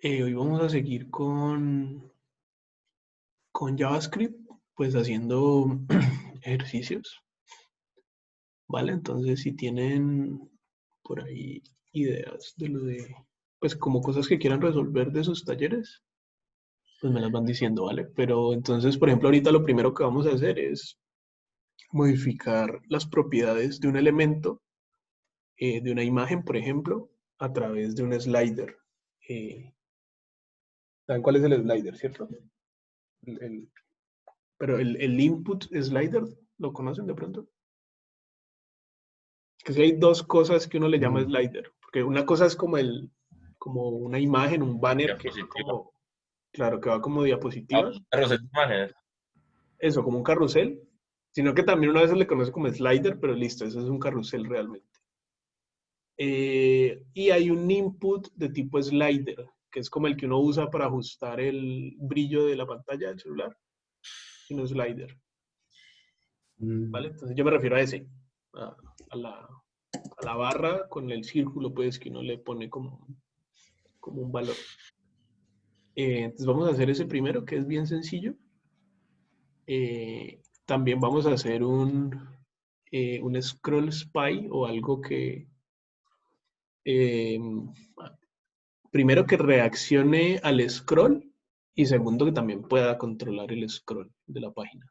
Hoy vamos a seguir con JavaScript, pues haciendo ejercicios, ¿vale? Entonces, si tienen por ahí ideas de lo de, pues como cosas que quieran resolver de sus talleres, pues me las van diciendo, ¿vale? Pero entonces, por ejemplo, ahorita lo primero que vamos a hacer es modificar las propiedades de un elemento, de una imagen, por ejemplo, a través de un slider. Eh, ¿Saben cuál es el slider, cierto? El, Pero el input slider, ¿lo conocen de pronto? Que si hay dos cosas que uno le llama Mm, slider, porque una cosa es como una imagen, un banner que va Diapositiva. como, claro, que va como diapositivas, Carrusel de imágenes. eso, como un carrusel, sino que también una vez se le conoce como slider, pero listo, eso es un carrusel realmente. Y hay un input de tipo slider, que es como el que uno usa para ajustar el brillo de la pantalla del celular, un slider, ¿vale? mm. Entonces yo me refiero a ese, a, a la barra con el círculo, pues, que uno le pone como un valor. Entonces vamos a hacer ese primero, que es bien sencillo. También vamos a hacer un scroll spy o algo que, eh, primero que reaccione al scroll y segundo que también pueda controlar el scroll de la página.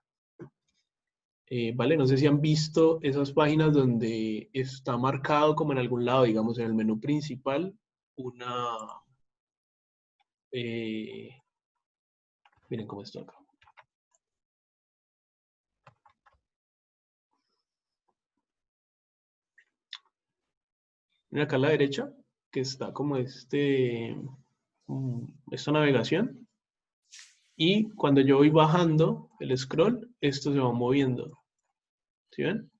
Vale, no sé si han visto esas páginas donde está marcado como en algún lado, digamos en el menú principal, eh, miren cómo está acá. Miren acá a la derecha, que está como esta navegación. Y cuando yo voy bajando el scroll, esto se va moviendo. ¿Sí ven?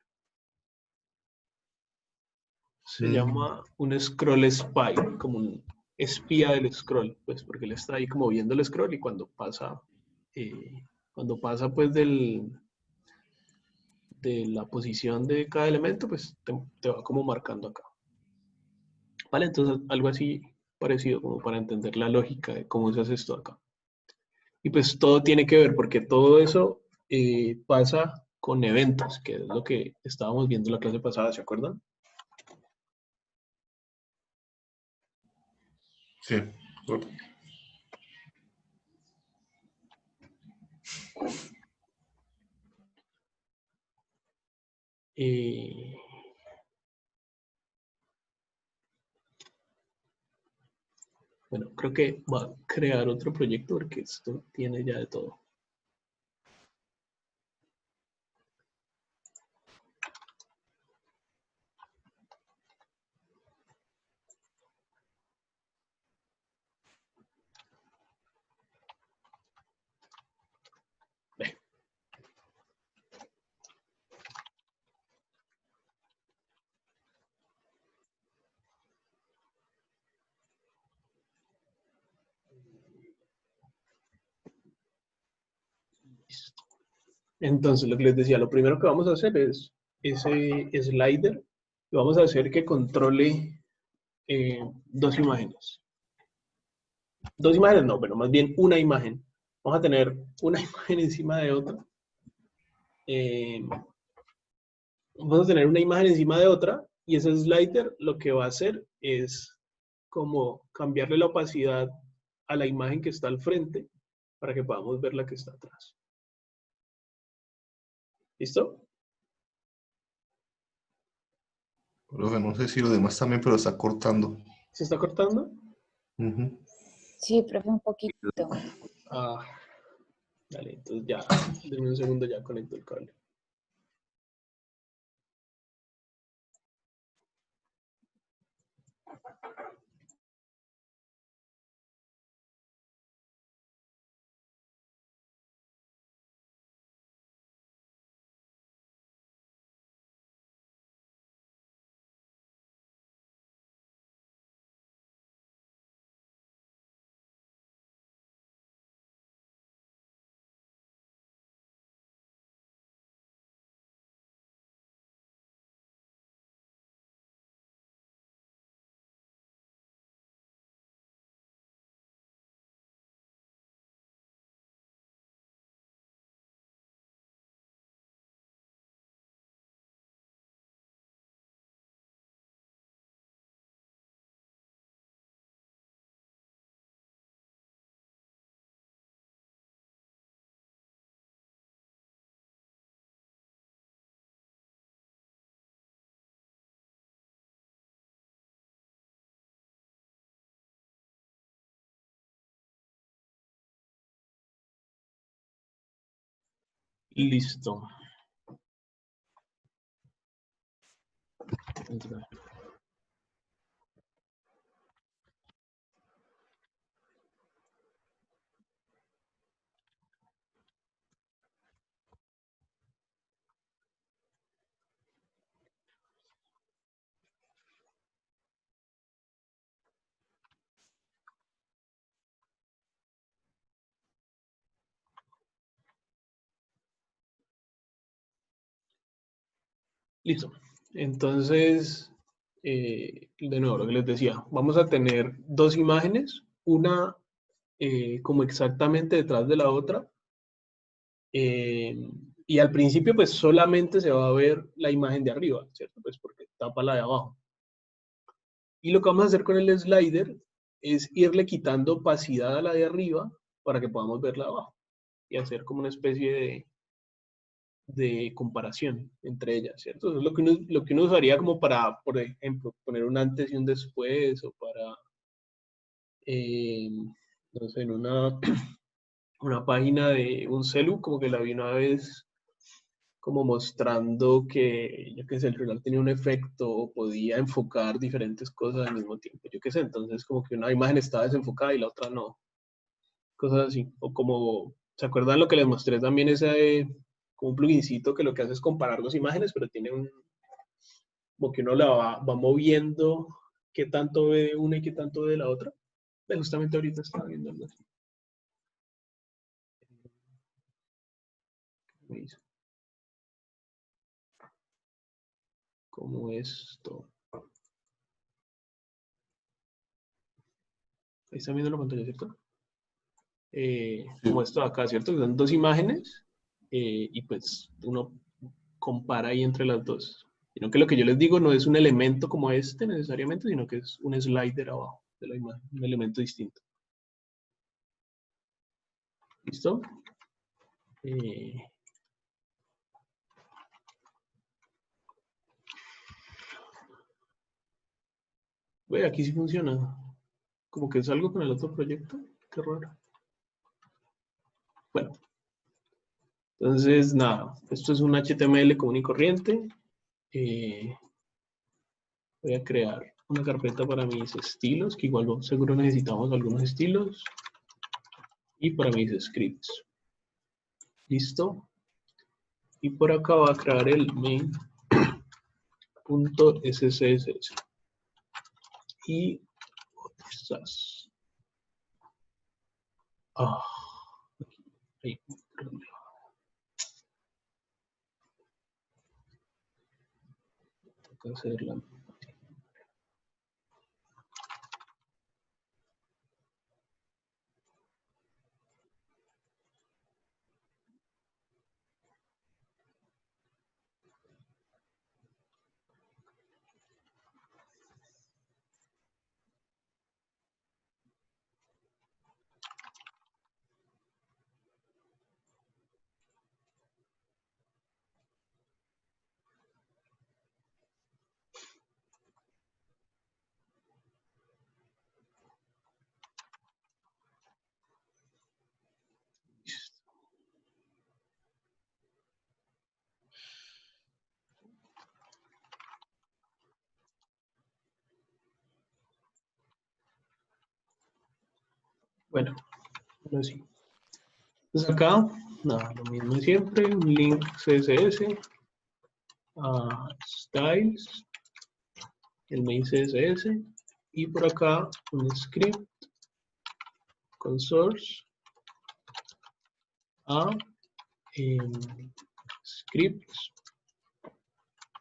Se Mm. llama un scroll spy, como un espía del scroll, pues porque él está ahí como viendo el scroll y cuando pasa pues de la posición de cada elemento, pues te va como marcando acá. ¿Vale? Entonces algo así parecido como para entender la lógica de cómo se hace esto acá. Y pues todo tiene que ver porque todo eso pasa con eventos, que es lo que estábamos viendo la clase pasada, ¿se acuerdan? Sí, correcto. Eh, bueno, creo que va a crear otro proyecto porque esto tiene ya de todo. Ve. Listo. Entonces, lo que les decía, lo primero que vamos a hacer es ese slider y vamos a hacer que controle dos imágenes. Dos imágenes no, pero más bien una imagen. Vamos a tener una imagen encima de otra. Eh, Vamos a tener una imagen encima de otra y ese slider lo que va a hacer es como cambiarle la opacidad a la imagen que está al frente para que podamos ver la que está atrás. ¿Listo? Profe, no sé si lo demás también, pero está cortando. ¿Se está cortando? Ujú. Sí, profe, un poquito. Ah, dale, entonces ya, denme un segundo, ya conecto el cable. Listo. Listo. Entonces, de nuevo, lo que les decía, vamos a tener dos imágenes, una como exactamente detrás de la otra. Y al principio, pues solamente se va a ver la imagen de arriba, ¿cierto? Pues porque tapa la de abajo. Y lo que vamos a hacer con el slider es irle quitando opacidad a la de arriba para que podamos ver la de abajo y hacer como una especie de comparación entre ellas, ¿cierto? Eso es lo que uno usaría como para, por ejemplo, poner un antes y un después o para, no sé, en una página de un celu, como que la vi una vez como mostrando que, yo qué sé, el celular tenía un efecto o podía enfocar diferentes cosas al mismo tiempo, yo qué sé, entonces como que una imagen estaba desenfocada y la otra no, cosas así, o como, ¿se acuerdan lo que les mostré también ese, como un plugincito que lo que hace es comparar dos imágenes, pero tiene como que uno la va moviendo qué tanto ve de una y qué tanto ve de la otra? Justamente ahorita estaba viendo algo así. Me hizo. Como esto. Ahí están viendo la pantalla, ¿cierto? Como esto de acá, ¿cierto? Que son dos imágenes y pues uno compara ahí entre las dos. Sino que lo que yo les digo no es un elemento como este necesariamente, sino que es un slider abajo de la imagen, un elemento distinto. ¿Listo? Ve, aquí sí funciona. Como que es algo con el otro proyecto. Qué raro. Bueno, entonces nada, esto es un HTML común y corriente. Voy a crear una carpeta para mis estilos, que igual seguro necesitamos algunos estilos. Y para mis scripts. ¿Listo? Y por acá va a crear el main.scss. Y otras. Ahí, perdón. Tengo que hacerla. Bueno, ahora sí. Entonces acá, nada, lo mismo de siempre, un link CSS a styles, el main CSS, y por acá un script con source a scripts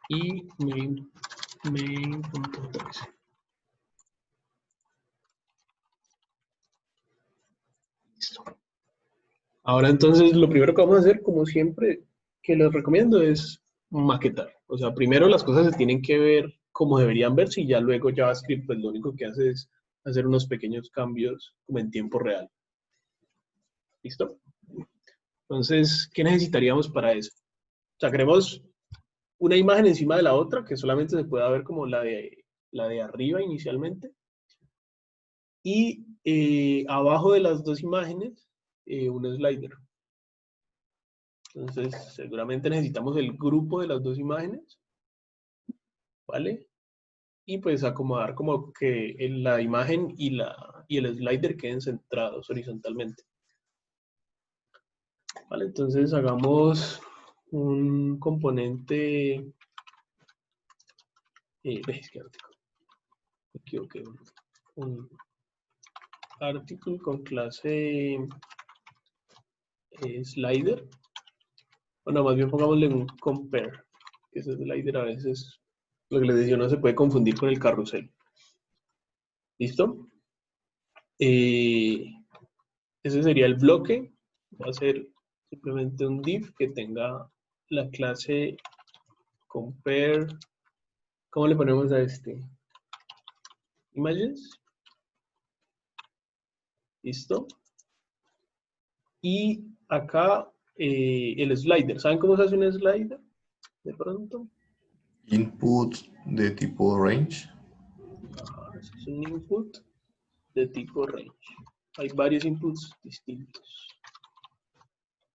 y main.js. Listo. Ahora entonces lo primero que vamos a hacer, como siempre, que les recomiendo es maquetar. O sea, primero las cosas se tienen que ver como deberían verse y ya luego JavaScript pues lo único que hace es hacer unos pequeños cambios como en tiempo real. ¿Listo? Entonces, ¿qué necesitaríamos para eso? O sea, queremos una imagen encima de la otra que solamente se pueda ver como la de arriba inicialmente. Y abajo de las dos imágenes, un slider. Entonces, seguramente necesitamos el grupo de las dos imágenes, ¿vale? Y pues acomodar como que la imagen y el slider queden centrados horizontalmente. ¿Vale? Entonces hagamos un componente... es que artículo. Me equivoqué. Un artículo con clase slider. Bueno, más bien pongámosle un compare. Que ese slider a veces, lo que les decía, no se puede confundir con el carrusel. ¿Listo? Ese sería el bloque. Va a ser simplemente un div que tenga la clase compare. ¿Cómo le ponemos a este? Images. ¿Listo? Y acá el slider. ¿Saben cómo se hace un slider? De pronto. Input de tipo range. Ese es un input de tipo range. Hay varios inputs distintos.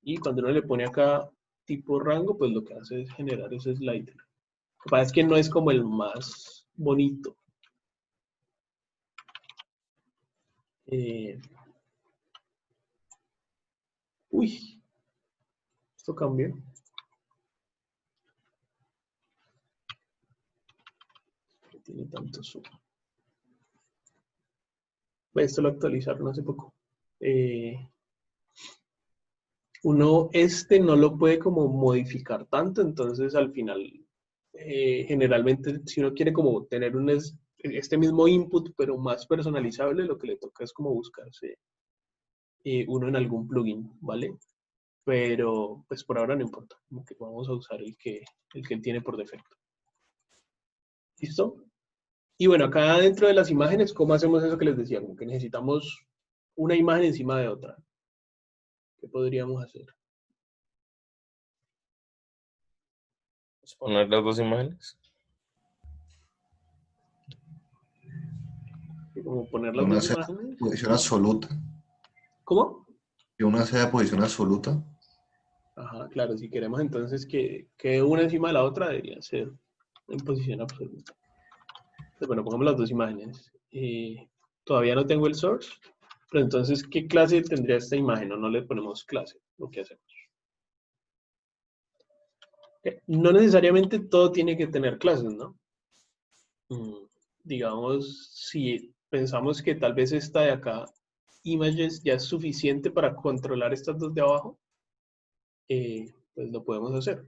Y cuando uno le pone acá tipo rango, pues lo que hace es generar ese slider. Lo que pasa es que no es como el más bonito. Uy, esto cambió. No tiene tanto zoom. Esto lo actualizaron hace poco. Uno no lo puede como modificar tanto, entonces al final, generalmente si uno quiere como tener este mismo input, pero más personalizable, lo que le toca es como buscarse uno en algún plugin, ¿vale? Pero pues por ahora no importa, como que vamos a usar el que tiene por defecto. ¿Listo? Y bueno, acá dentro de las imágenes, ¿cómo hacemos eso que les decía? Como que necesitamos una imagen encima de otra. ¿Qué podríamos hacer? Poner las dos imágenes. Como poner Y las una dos sea imágenes. posición absoluta. ¿Cómo? Y una sea de posición absoluta. Ajá, claro, si queremos entonces que una encima de la otra debería ser en posición absoluta. Entonces, bueno, pongamos las dos imágenes. Todavía no tengo el source, pero entonces, ¿qué clase tendría esta imagen? O no le ponemos clase, lo que hacemos. No necesariamente todo tiene que tener clases, ¿no? Digamos, si pensamos que tal vez esta de acá, images, ya es suficiente para controlar estas dos de abajo, pues lo podemos hacer.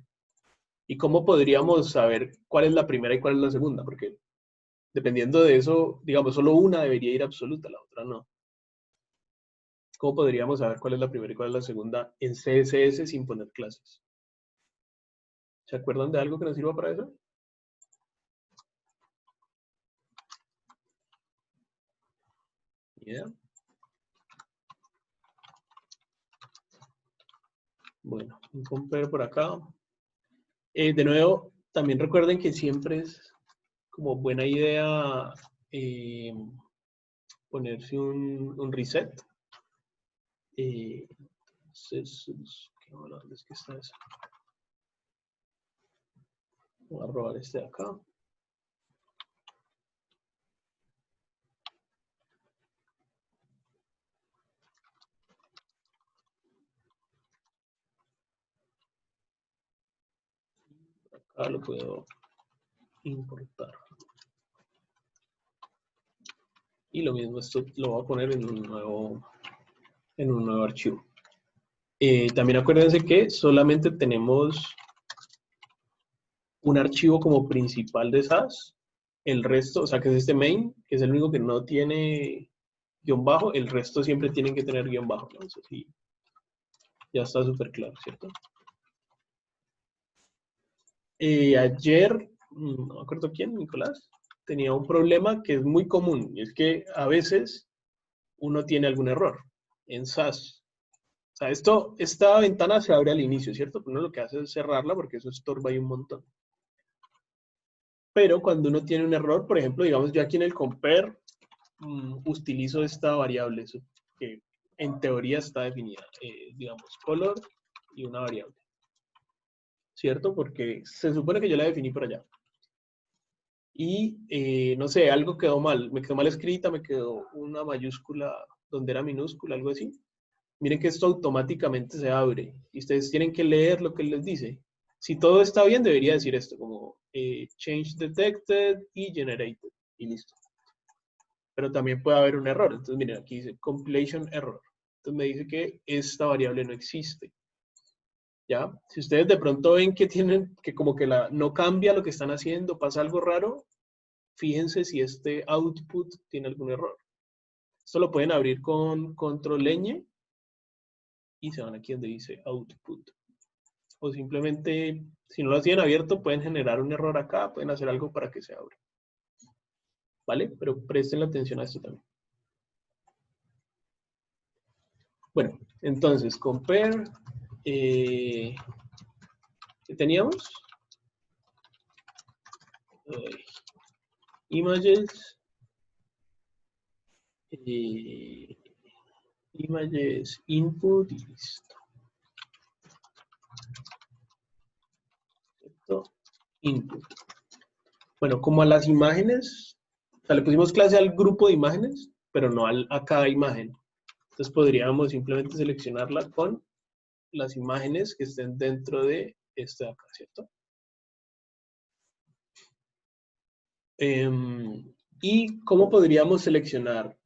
¿Y cómo podríamos saber cuál es la primera y cuál es la segunda? Porque dependiendo de eso, digamos, solo una debería ir absoluta, la otra no. ¿Cómo podríamos saber cuál es la primera y cuál es la segunda en CSS sin poner clases? ¿Se acuerdan de algo que nos sirva para eso? Yeah. Bueno, un compare por acá. De nuevo, también recuerden que siempre es como buena idea ponerse un reset. Entonces, ¿dónde es que está eso? Voy a robar este de acá. Acá lo puedo importar. Y lo mismo, esto lo voy a poner en un nuevo archivo. También acuérdense que solamente tenemos un archivo como principal de SAS. El resto, o sea, que es este main, que es el único que no tiene guión bajo, el resto siempre tienen que tener guión bajo, ¿no? Eso sí, ya está súper claro, ¿cierto? Ayer, no me acuerdo quién, Nicolás, tenía un problema que es muy común, y es que a veces uno tiene algún error en SAS. O sea, esta ventana se abre al inicio, ¿cierto? Pero uno lo que hace es cerrarla porque eso estorba ahí un montón. Pero cuando uno tiene un error, por ejemplo, digamos yo aquí en el compare, utilizo esta variable que en teoría está definida, digamos color y una variable. ¿cierto? Porque se supone que yo la definí por allá. Y, no sé, algo quedó mal. Me quedó mal escrita, me quedó una mayúscula donde era minúscula, algo así. Miren que esto automáticamente se abre. Y ustedes tienen que leer lo que les dice. Si todo está bien, debería decir esto, como change detected y generated. Y listo. Pero también puede haber un error. Entonces, miren, aquí dice compilation error. Entonces me dice que esta variable no existe. ¿Ya? Si ustedes de pronto ven que tienen, que como que no cambia lo que están haciendo, pasa algo raro, fíjense si este output tiene algún error. Esto lo pueden abrir con control ñ y se van aquí donde dice output. O simplemente, si no lo tienen abierto, pueden generar un error acá, pueden hacer algo para que se abra. ¿Vale? Pero presten la atención a esto también. Bueno, entonces, compare, ¿qué teníamos? Images, images input y listo. Esto, input. Bueno, como a las imágenes, o sea, le pusimos clase al grupo de imágenes, pero no a cada imagen. Entonces podríamos simplemente seleccionarla con las imágenes que estén dentro de esta de acá, ¿cierto? ¿Y cómo podríamos seleccionar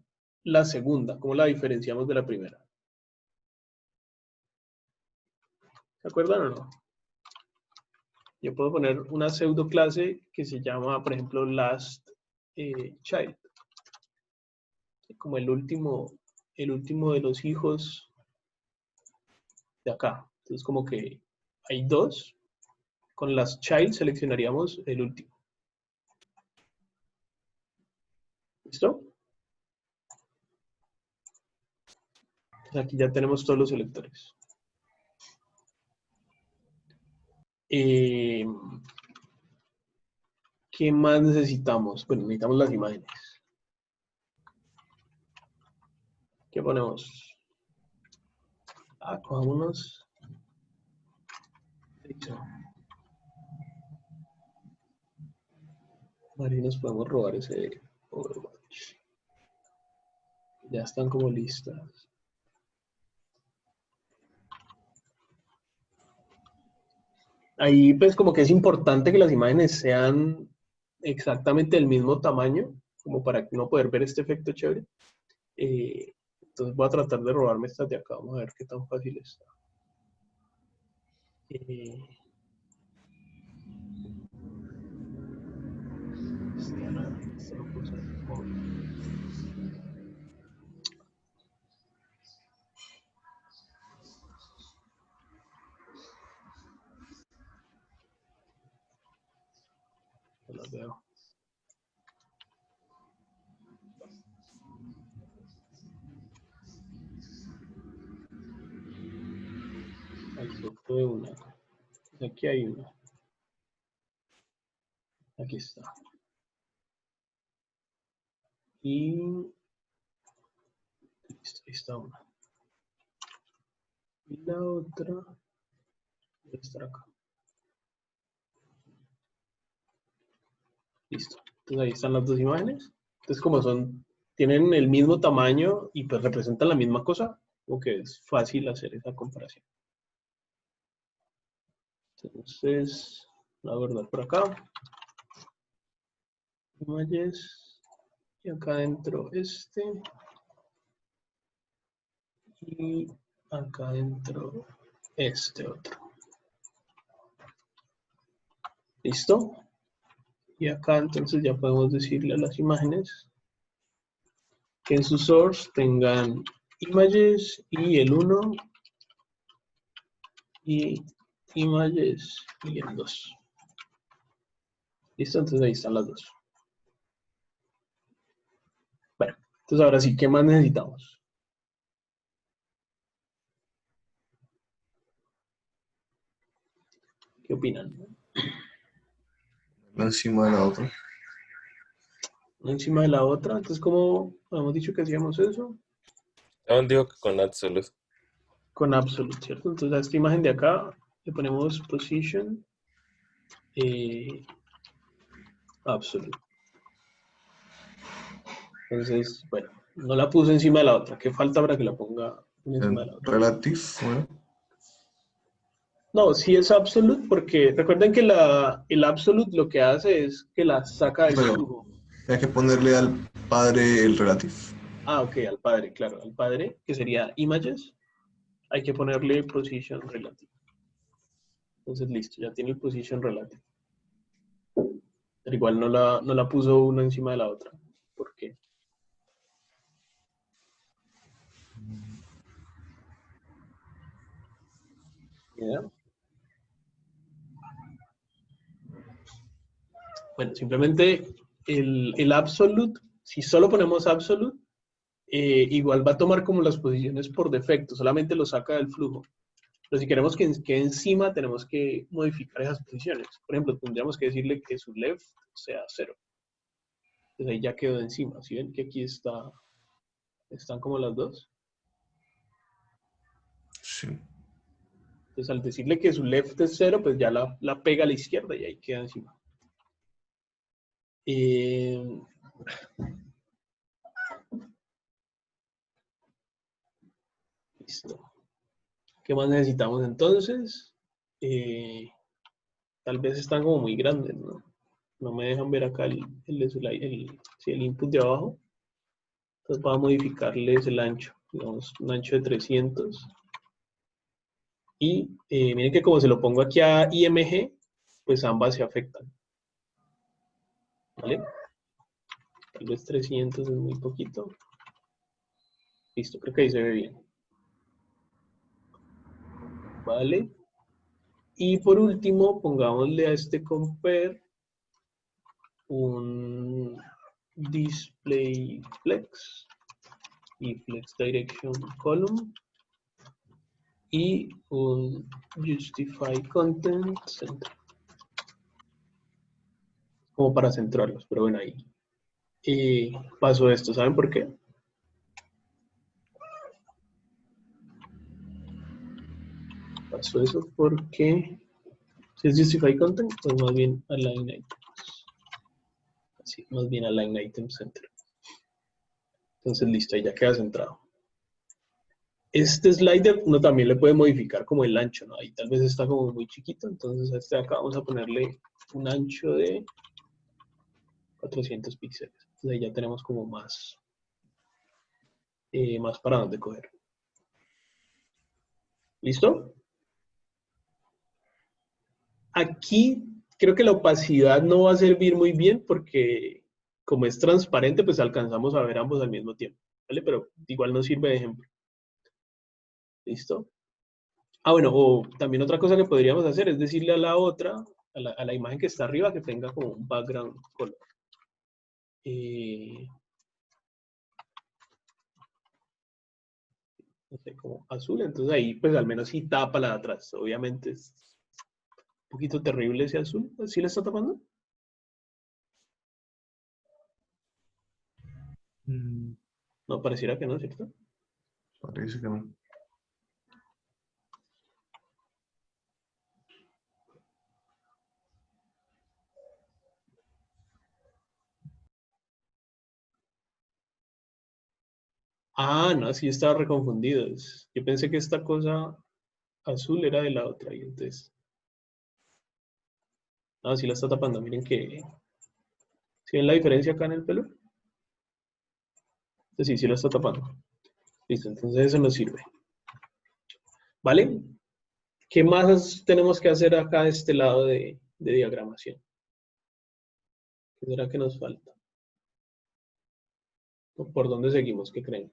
la segunda? ¿Cómo la diferenciamos de la primera? ¿Se acuerdan o no? Yo puedo poner una pseudo clase que se llama, por ejemplo, last child. Como el último de los hijos de acá. Entonces como que hay dos. Con las child seleccionaríamos el último. ¿Listo? Entonces aquí ya tenemos todos los selectores. ¿Qué más necesitamos? Bueno, necesitamos las imágenes. ¿Qué ponemos? Cojámonos. Ahí nos podemos robar ese Overwatch. Ya están como listas. Ahí pues como que es importante que las imágenes sean exactamente del mismo tamaño, como para no poder ver este efecto chévere. Entonces voy a tratar de robarme estas de acá. Vamos a ver qué tan fácil está. No las veo. Ahí se fue una. Aquí hay una. Aquí está. Y listo, ahí está una. Y la otra debe estar acá. Listo. Entonces ahí están las dos imágenes. Entonces como tienen el mismo tamaño y pues representan la misma cosa, como que es fácil hacer esa comparación. Entonces, la verdad por acá. Images. Y acá adentro este. Y acá adentro este otro. ¿Listo? Y acá entonces ya podemos decirle a las imágenes que en su source tengan images y el 1 y images y el 2. ¿Listo? Entonces ahí están las dos. Bueno, entonces ahora sí, ¿qué más necesitamos? ¿Qué opinan? Una encima de la otra. Una encima de la otra. Entonces, ¿cómo hemos dicho que hacíamos eso? Aún digo que con absolute. Con absolute, ¿cierto? Entonces, a esta imagen de acá le ponemos position absolute. Entonces, bueno, no la puse encima de la otra. ¿Qué falta para que la ponga encima de la otra? Relative, bueno. No, sí es absolute porque recuerden que el absolute lo que hace es que la saca del Pero flujo. hay que ponerle al padre el relative. Ah, ok, al padre, claro, al padre, que sería images, hay que ponerle position relative. Entonces, listo, ya tiene el position relative. Pero igual no la puso una encima de la otra. ¿Por qué? ¿Ya? Bueno, simplemente el absolute, si solo ponemos absolute, igual va a tomar como las posiciones por defecto, solamente lo saca del flujo. Pero si queremos que quede encima, tenemos que modificar esas posiciones. Por ejemplo, tendríamos que decirle que su left sea 0. Entonces ahí ya quedó encima. ¿Sí ven que aquí están como las dos? Sí. Entonces al decirle que su left es 0, pues ya la pega a la izquierda y ahí queda encima. Listo. ¿Qué más necesitamos entonces? Tal vez están como muy grandes, ¿no? No me dejan ver acá el input de abajo. Entonces vamos a modificarles el ancho. Digamos, un ancho de 300. Y miren que como se lo pongo aquí a IMG, pues ambas se afectan. ¿Vale? Tal vez 300 es muy poquito. Listo, creo que ahí se ve bien. ¿Vale? Y por último, pongámosle a este compare un display flex y flex direction column y un justify content center. Como para centrarlos, pero bueno, ahí. Y pasó esto, ¿saben por qué? Pasó eso porque si es justify content, pues más bien align items. Así, más bien align item center. Entonces listo, ahí ya queda centrado. Este slider uno también le puede modificar como el ancho, ¿no? Ahí tal vez está como muy chiquito, entonces a este de acá vamos a ponerle un ancho de 400 píxeles. Entonces ahí ya tenemos como más para dónde coger. ¿Listo? Aquí creo que la opacidad no va a servir muy bien porque como es transparente, pues alcanzamos a ver ambos al mismo tiempo, ¿vale? Pero igual nos sirve de ejemplo. ¿Listo? Ah, bueno, o también otra cosa que podríamos hacer es decirle a la otra, a la imagen que está arriba, que tenga como un background color. No sé, como azul, entonces ahí pues al menos sí tapa la de atrás. Obviamente es un poquito terrible ese azul. ¿Sí le está tapando? No, pareciera que no, ¿cierto? Parece que no. Ah, no, sí estaba reconfundido. Yo pensé que esta cosa azul era de la otra y entonces... Ah, sí la está tapando. Miren que... ¿Sí ven la diferencia acá en el pelo? Sí, sí la está tapando. Listo, entonces eso nos sirve. ¿Vale? ¿Qué más tenemos que hacer acá de este lado de diagramación? ¿Qué será que nos falta? ¿Por dónde seguimos? ¿Qué creen?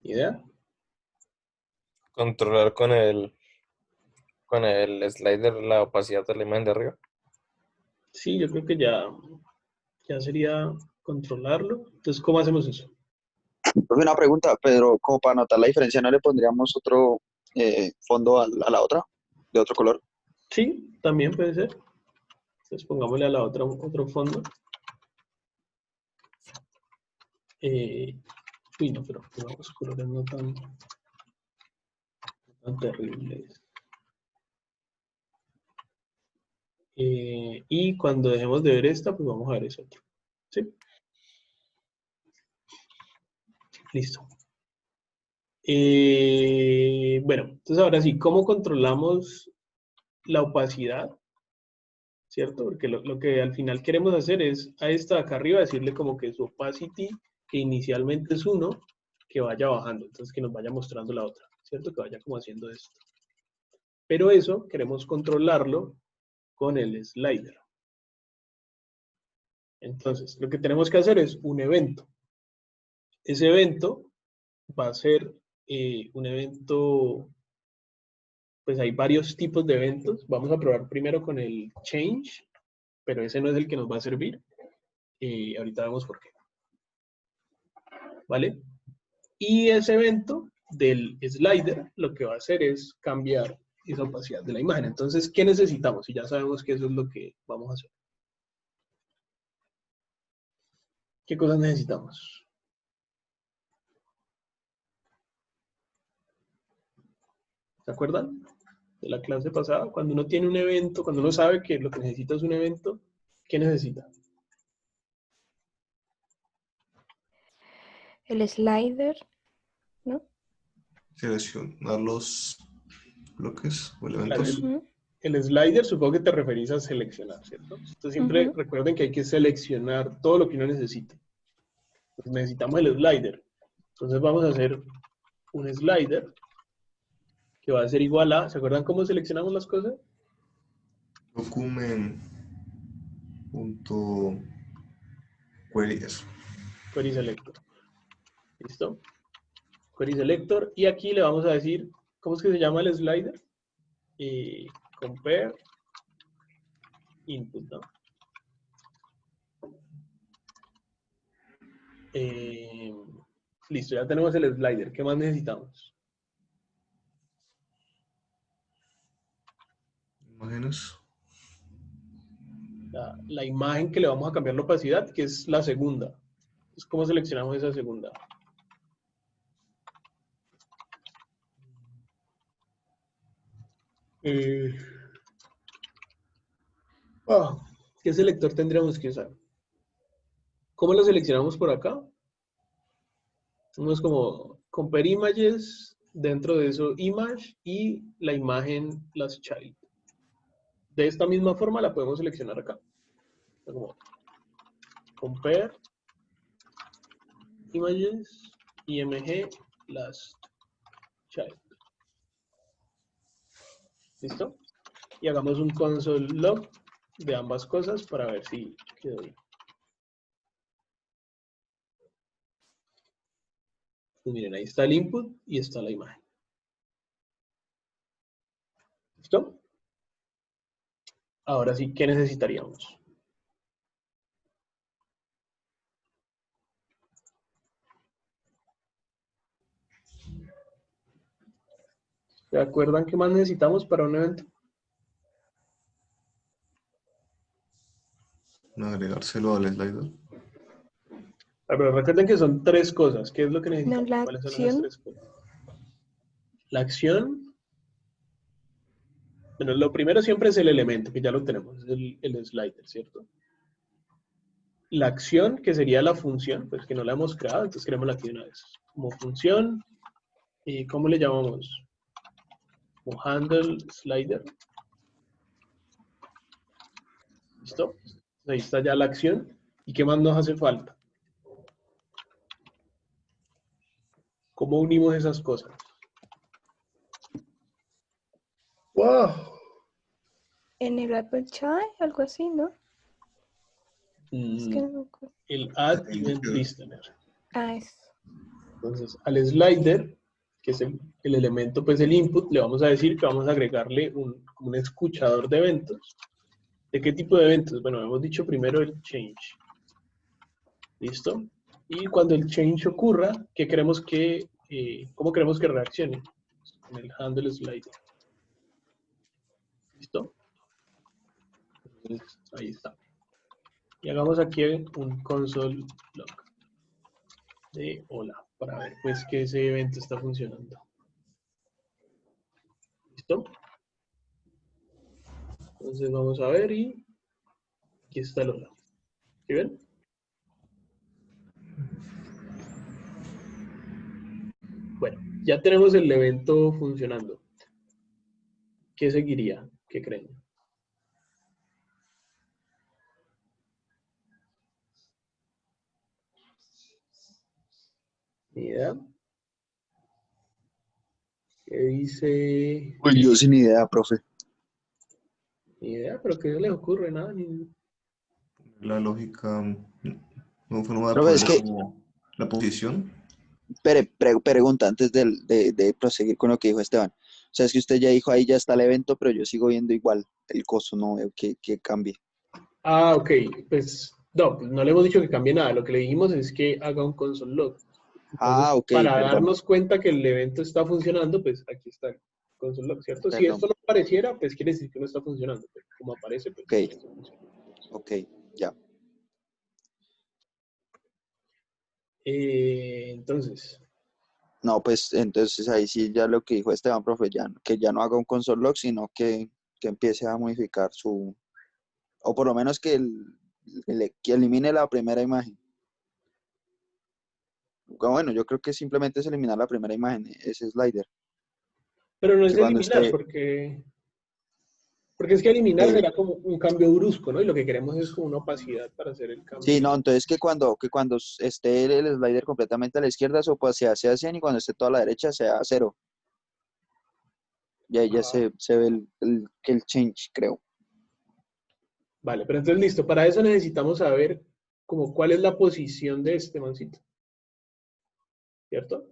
¿Idea? Controlar con el slider la opacidad de la imagen de arriba. Sí, yo creo que ya sería controlarlo. Entonces, ¿cómo hacemos eso? Profe, una pregunta, Pedro, como para notar la diferencia, ¿no le pondríamos otro fondo a la otra, de otro color? Sí, también puede ser. Entonces, pongámosle a la otra otro fondo. Uy, no, pero los colores no tan terribles. Y cuando dejemos de ver esta, pues vamos a ver esa otra. ¿Sí? Listo. Bueno, entonces ahora sí, ¿cómo controlamos la opacidad? ¿Cierto? Porque lo que al final queremos hacer es a esta de acá arriba decirle como que su opacity, que inicialmente es 1, que vaya bajando. Entonces que nos vaya mostrando la otra. ¿Cierto? Que vaya como haciendo esto. Pero eso queremos controlarlo con el slider. Entonces, lo que tenemos que hacer es un evento. Ese evento va a ser un evento, pues hay varios tipos de eventos. Vamos a probar primero con el change, pero ese no es el que nos va a servir. Ahorita vemos por qué. ¿Vale? Y ese evento del slider lo que va a hacer es cambiar esa opacidad de la imagen. Entonces, ¿qué necesitamos? Y ya sabemos que eso es lo que vamos a hacer. ¿Qué cosas necesitamos? ¿Se acuerdan de la clase pasada? Cuando uno tiene un evento, cuando uno sabe que lo que necesita es un evento, ¿qué necesita? El slider, ¿no? Seleccionar los bloques o Claro, elementos. el slider supongo que te referís a seleccionar, ¿cierto? Entonces siempre recuerden que hay que seleccionar todo lo que uno necesita. Entonces necesitamos el slider. Entonces vamos a hacer un slider que va a ser igual a, ¿se acuerdan cómo seleccionamos las cosas? Document.query, eso. Query selector. ¿Listo? Query selector. Y aquí le vamos a decir, ¿cómo es que se llama el slider? Compare input, ¿no? Listo, ya tenemos el slider. ¿Qué más necesitamos? Imágenes. La imagen que le vamos a cambiar la opacidad, que es la segunda. Entonces, ¿cómo seleccionamos esa segunda? ¿Qué selector tendríamos que usar? ¿Cómo lo seleccionamos por acá? Tenemos como compare images, dentro de eso image y la imagen las child. De esta misma forma la podemos seleccionar acá. Como compare images img las child. ¿Listo? Y hagamos un console log de ambas cosas para ver si quedó bien. Pues miren, ahí está el input y está la imagen. ¿Listo? Ahora sí, ¿qué necesitaríamos? ¿Se acuerdan qué más necesitamos para un evento? Agregárselo al slider. Pero recuerden que son tres cosas. ¿Qué es lo que No, necesitamos? la ¿Cuáles son esas acción. tres cosas? La acción. Bueno, lo primero siempre es el elemento, que ya lo tenemos, es el slider, ¿cierto? La acción, que sería la función, pues que no la hemos creado, entonces creémosla aquí de una vez. Como función, ¿y cómo le llamamos? Como handle slider. ¿Listo? Ahí está ya la acción. ¿Y qué más nos hace falta? ¿Cómo unimos esas cosas? ¡Wow! Enable child, algo así, ¿no? Es que no me acuerdo. El add event listener. Ah, es. Entonces, al slider, que es el elemento, pues el input, le vamos a decir que vamos a agregarle un escuchador de eventos. ¿De qué tipo de eventos? Bueno, hemos dicho primero el change. ¿Listo? Y cuando el change ocurra, ¿qué queremos que, cómo queremos que reaccione? Con el handle slider. ¿Listo? Entonces, ahí está. Y hagamos aquí un console log de hola, para ver pues que ese evento está funcionando. ¿Listo? Entonces vamos a ver y aquí está el hola. ¿Sí ven? Bueno, ya tenemos el evento funcionando. ¿Qué seguiría? ¿Qué creen? Ni idea. ¿Qué dice? Pues yo sin idea, profe. Ni idea, pero ¿qué les ocurre? Nada, ni... La lógica, no fue nueva Profe, es poner que, como la posición. pregunta antes de proseguir con lo que dijo Esteban. O sea, es que usted ya dijo ahí ya está el evento, pero yo sigo viendo igual el coso, no veo que cambie. Ah, ok. Pues no le hemos dicho que cambie nada. Lo que le dijimos es que haga un console log. Entonces, Ah, ok, para perdón, darnos cuenta que el evento está funcionando, pues aquí está el console log, ¿cierto? Si perdón. esto no apareciera, pues quiere decir que no está funcionando. Pero como aparece, pues Ok, esto funciona. ok, ya. Entonces, No, pues entonces ahí sí ya lo que dijo Esteban, profe, ya, que ya no haga un console log, sino que empiece a modificar su, o por lo menos que elimine la primera imagen. Bueno, yo creo que simplemente es eliminar la primera imagen, ese slider. pero no es Que cuando eliminar, usted, porque es que eliminar que, será como un cambio brusco, ¿no? Y lo que queremos es como una opacidad para hacer el sí, cambio. no, entonces que cuando esté el slider completamente a la izquierda, su opacidad sea 100 y cuando esté toda a la derecha sea 0. Y ahí ya Ajá. se ve el change, creo. Vale, pero entonces listo. Para eso necesitamos saber como cuál es la posición de este mancito, ¿cierto?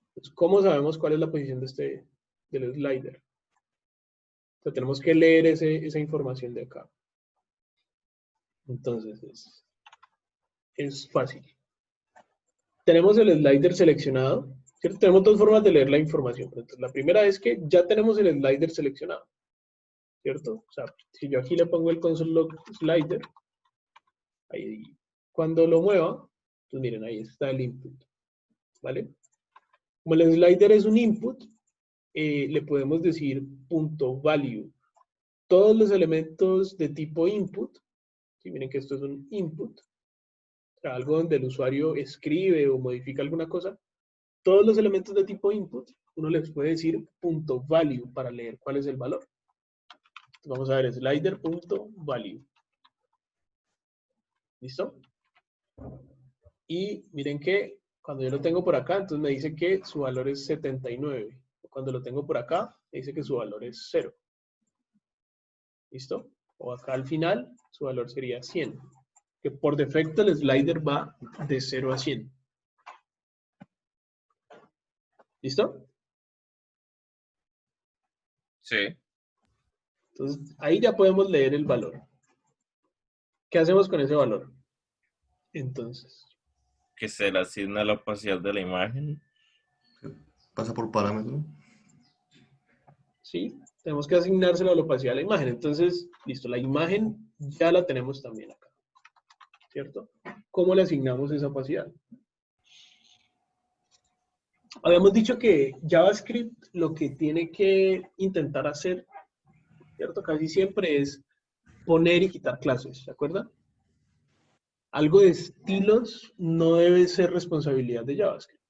Entonces, ¿cómo sabemos cuál es la posición de del slider? O sea, tenemos que leer esa información de acá. Entonces, es fácil. Tenemos el slider seleccionado, ¿cierto? Tenemos dos formas de leer la información. Entonces, la primera es que ya tenemos el slider seleccionado, ¿cierto? O sea, si yo aquí le pongo el console log slider, ahí, cuando lo mueva, pues miren, ahí está el input, ¿vale? Como el slider es un input, le podemos decir .value. Todos los elementos de tipo input, ¿sí? Miren que esto es un input, o sea, algo donde el usuario escribe o modifica alguna cosa. Todos los elementos de tipo input, uno les puede decir .value para leer cuál es el valor. Entonces vamos a ver slider.value. ¿Listo? Y miren que cuando yo lo tengo por acá, entonces me dice que su valor es 79. Cuando lo tengo por acá, me dice que su valor es 0. ¿Listo? O acá al final, su valor sería 100. Que por defecto el slider va de 0 a 100. ¿Listo? Sí. Entonces, ahí ya podemos leer el valor. ¿Qué hacemos con ese valor? Entonces, Que se le asigna la opacidad de la imagen. Pasa por parámetro. ¿sí? Tenemos que asignárselo a la opacidad de la imagen. Entonces, listo, la imagen ya la tenemos también acá. ¿Cierto? ¿Cómo le asignamos esa opacidad? Habíamos dicho que JavaScript lo que tiene que intentar hacer, ¿cierto? Casi siempre es poner y quitar clases, ¿se acuerdan? Algo de estilos no debe ser responsabilidad de JavaScript.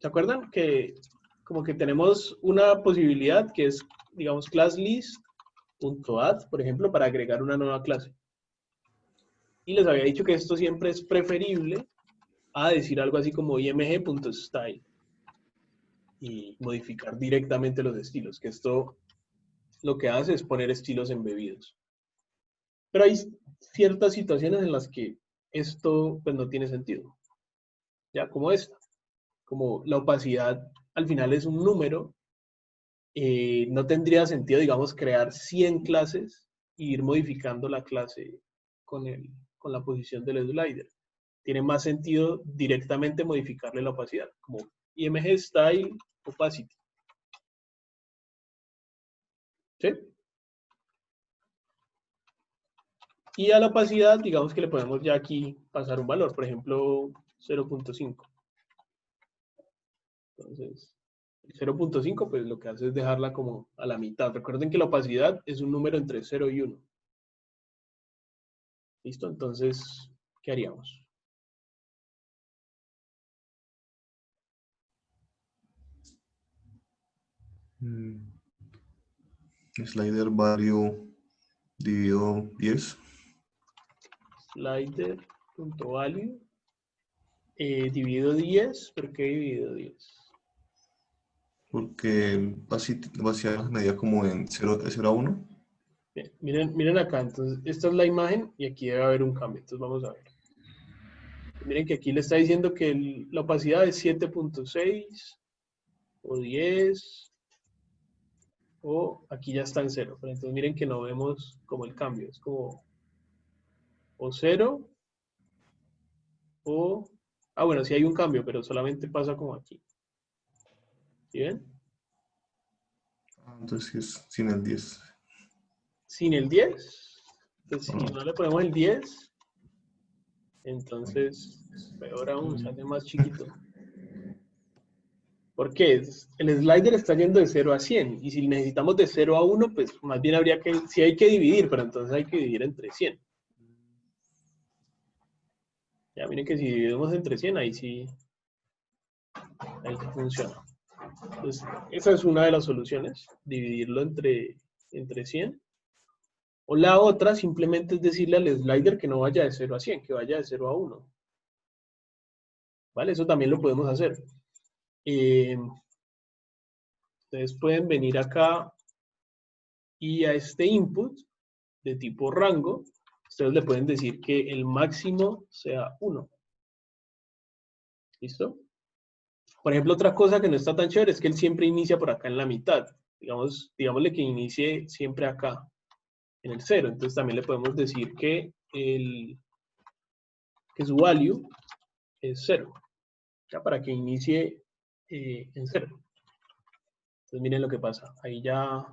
¿Se acuerdan? Que como que tenemos una posibilidad que es, digamos, ClassList.add, por ejemplo, para agregar una nueva clase. Y les había dicho que esto siempre es preferible a decir algo así como img.style y modificar directamente los estilos, que esto lo que hace es poner estilos embebidos. Pero hay ciertas situaciones en las que esto pues no tiene sentido. Ya como esta, como la opacidad al final es un número, no tendría sentido, digamos, crear 100 clases e ir modificando la clase con la posición del slider. Tiene más sentido directamente modificarle la opacidad, como img style opacity. ¿Sí? Y a la opacidad, digamos que le podemos ya aquí pasar un valor, por ejemplo, 0.5. Entonces, el 0.5 pues lo que hace es dejarla como a la mitad. Recuerden que la opacidad es un número entre 0 y 1. ¿Listo? Entonces, ¿qué haríamos? Slider value dividido 10. Slider.value dividido 10. ¿Por qué dividido 10? Porque vaciar medía como en 0 a 1. Bien, miren acá, entonces esta es la imagen y aquí debe haber un cambio, entonces vamos a ver. Miren que aquí le está diciendo que la opacidad es 7.6 o 10 o aquí ya está en 0, pero entonces miren que no vemos como el cambio, es como o 0 o... Ah, bueno, sí hay un cambio, pero solamente pasa como aquí. ¿Sí ven? Entonces sí es sin el 10. Sin el 10, pues si No. no le ponemos el 10, entonces peor aún, se hace más chiquito. ¿Por qué? El slider está yendo de 0 a 100, y si necesitamos de 0 a 1, pues más bien habría que, sí hay que dividir, pero entonces hay que dividir entre 100. Ya miren que si dividimos entre 100, ahí sí funciona. Entonces, esa es una de las soluciones, dividirlo entre 100. O la otra, simplemente es decirle al slider que no vaya de 0 a 100, que vaya de 0 a 1. ¿Vale? Eso también lo podemos hacer. Ustedes pueden venir acá y a este input de tipo rango, ustedes le pueden decir que el máximo sea 1. ¿Listo? Por ejemplo, otra cosa que no está tan chévere es que él siempre inicia por acá en la mitad. Digámosle que inicie siempre acá, en el 0. Entonces también le podemos decir que su value es 0. Ya para que inicie en 0. Entonces miren lo que pasa. Ahí ya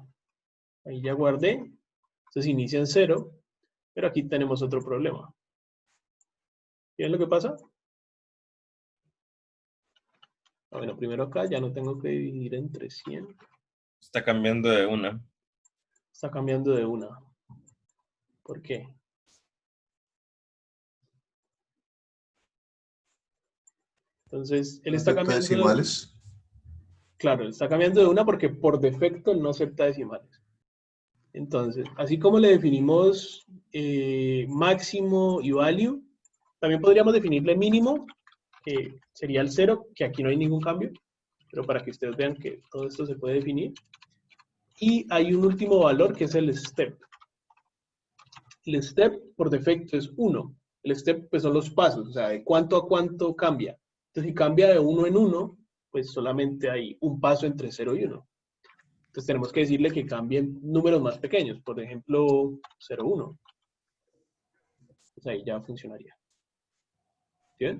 guardé. Entonces inicia en 0. Pero aquí tenemos otro problema. ¿Ven lo que pasa? Bueno, primero acá ya no tengo que dividir entre 100. Está cambiando de una. Está cambiando de una. ¿Por qué? Entonces, él está ¿Acepta cambiando decimales? Claro, él está cambiando de una porque por defecto él no acepta decimales. Entonces, así como le definimos máximo y value, también podríamos definirle mínimo, que sería el 0, que aquí no hay ningún cambio, pero para que ustedes vean que todo esto se puede definir. Y hay un último valor que es el step. El step por defecto es 1. El step pues son los pasos, o sea, de cuánto a cuánto cambia. Entonces, si cambia de 1 en 1, pues solamente hay un paso entre 0 y 1. Entonces tenemos que decirle que cambien números más pequeños, por ejemplo, 0,1. Pues ahí ya funcionaría. ¿Sí ven?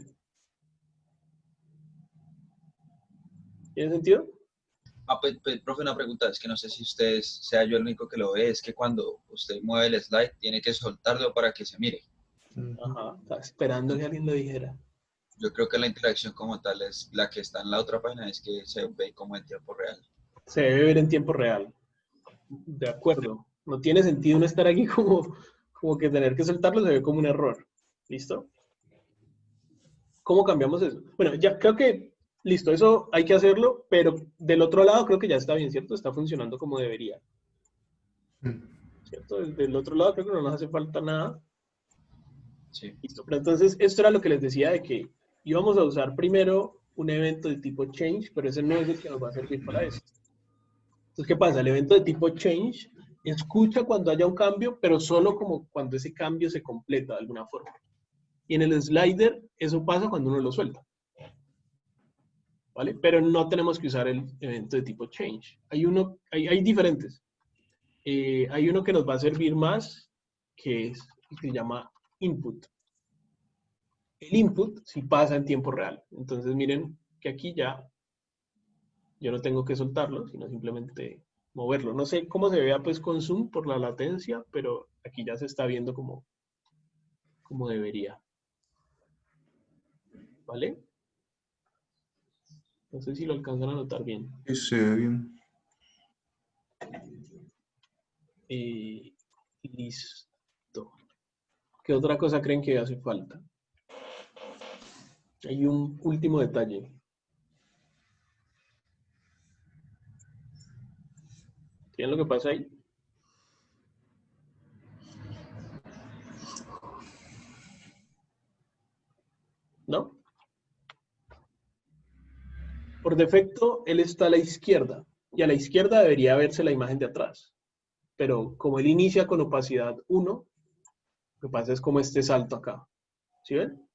¿Tiene sentido? Pues, profe, una pregunta, es que no sé si usted sea yo el único que lo ve, es que cuando usted mueve el slide tiene que soltarlo para que se mire. Ajá, estaba esperando que alguien lo dijera. Yo creo que la interacción como tal es la que está en la otra página, es que se ve como en tiempo real. Se debe ver en tiempo real. De acuerdo. No tiene sentido no estar aquí como que tener que soltarlo, se ve como un error. ¿Listo? ¿Cómo cambiamos eso? Bueno, ya creo que, listo, eso hay que hacerlo, pero del otro lado creo que ya está bien, ¿cierto? Está funcionando como debería. ¿Cierto? Del otro lado creo que no nos hace falta nada. Sí. Listo, pero entonces esto era lo que les decía de que íbamos a usar primero un evento de tipo change, pero ese no es el que nos va a servir para esto. Entonces, ¿qué pasa? El evento de tipo change escucha cuando haya un cambio, pero solo como cuando ese cambio se completa de alguna forma. Y en el slider, eso pasa cuando uno lo suelta. ¿Vale? Pero no tenemos que usar el evento de tipo change. Hay diferentes. Hay uno que nos va a servir más, que es el que se llama input. El input sí pasa en tiempo real. Entonces miren que aquí ya yo no tengo que soltarlo, sino simplemente moverlo. No sé cómo se vea pues con zoom por la latencia, pero aquí ya se está viendo como como debería. ¿Vale? No sé si lo alcanzan a notar bien. Sí, se ve bien. Listo. ¿Qué otra cosa creen que hace falta? Hay un último detalle. ¿Tienen lo que pasa ahí? ¿No? Por defecto, él está a la izquierda. Y a la izquierda debería verse la imagen de atrás. Pero como él inicia con opacidad 1, lo que pasa es como este salto acá. ¿Sí ven?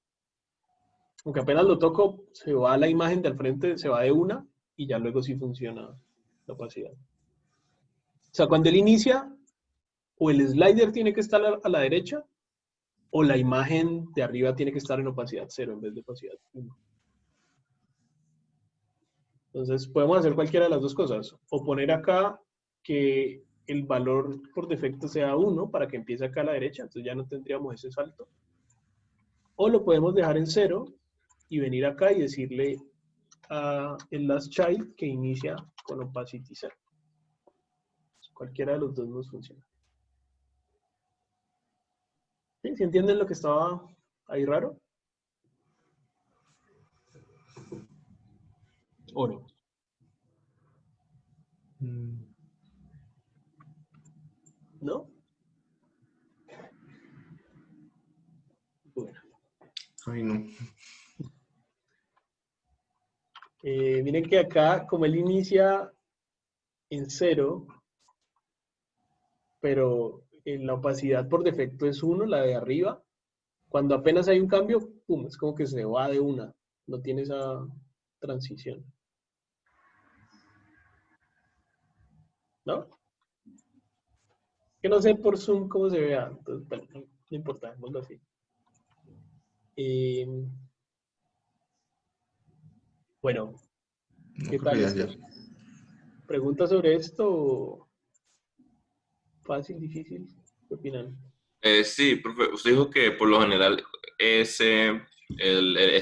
Aunque apenas lo toco, se va la imagen del frente, se va de una y ya luego sí funciona la opacidad. O sea, cuando él inicia, o el slider tiene que estar a la derecha, o la imagen de arriba tiene que estar en opacidad 0 en vez de opacidad 1. Entonces, podemos hacer cualquiera de las dos cosas. O poner acá que el valor por defecto sea 1 para que empiece acá a la derecha, entonces ya no tendríamos ese salto. O lo podemos dejar en 0 y venir acá y decirle a el last child que inicia con opacity 0. Cualquiera de los dos nos funciona. ¿Sí? ¿Sí entienden lo que estaba ahí raro? ¿O no? ¿No? Bueno. Ay, no. Miren que acá, como él inicia en 0, pero la opacidad por defecto es 1, la de arriba, cuando apenas hay un cambio, pum, es como que se va de una, no tiene esa transición. ¿No? Que no sé por Zoom cómo se vea, entonces, bueno, no importa, dejémoslo así. Bueno, No ¿qué creo tal? que ya. ¿Preguntas sobre esto? ¿Fácil, difícil? ¿Qué opinan? Sí, profe, usted dijo que por lo general ese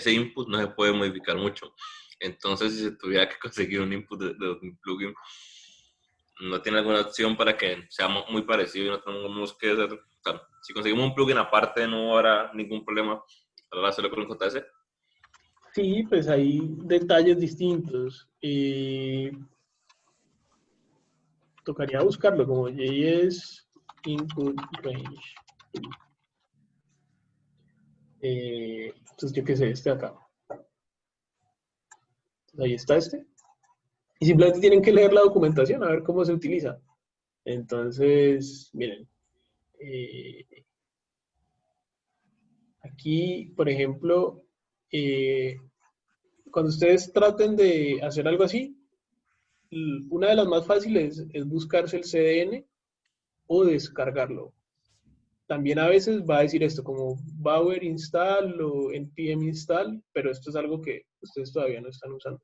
input no se puede modificar mucho. Entonces, si se tuviera que conseguir un input de un plugin, ¿no tiene alguna opción para que sea muy parecido y no tengamos que hacer? O sea, si conseguimos un plugin aparte, no habrá ningún problema para hacerlo con un JS. Sí, pues hay detalles distintos. Tocaría buscarlo como JS Input Range. Entonces, yo qué sé, este de acá. Entonces, ahí está este. Y simplemente tienen que leer la documentación a ver cómo se utiliza. Entonces, miren. Aquí, por ejemplo, cuando ustedes traten de hacer algo así, una de las más fáciles es buscarse el CDN o descargarlo. También a veces va a decir esto como Bower install o npm install, pero esto es algo que ustedes todavía no están usando.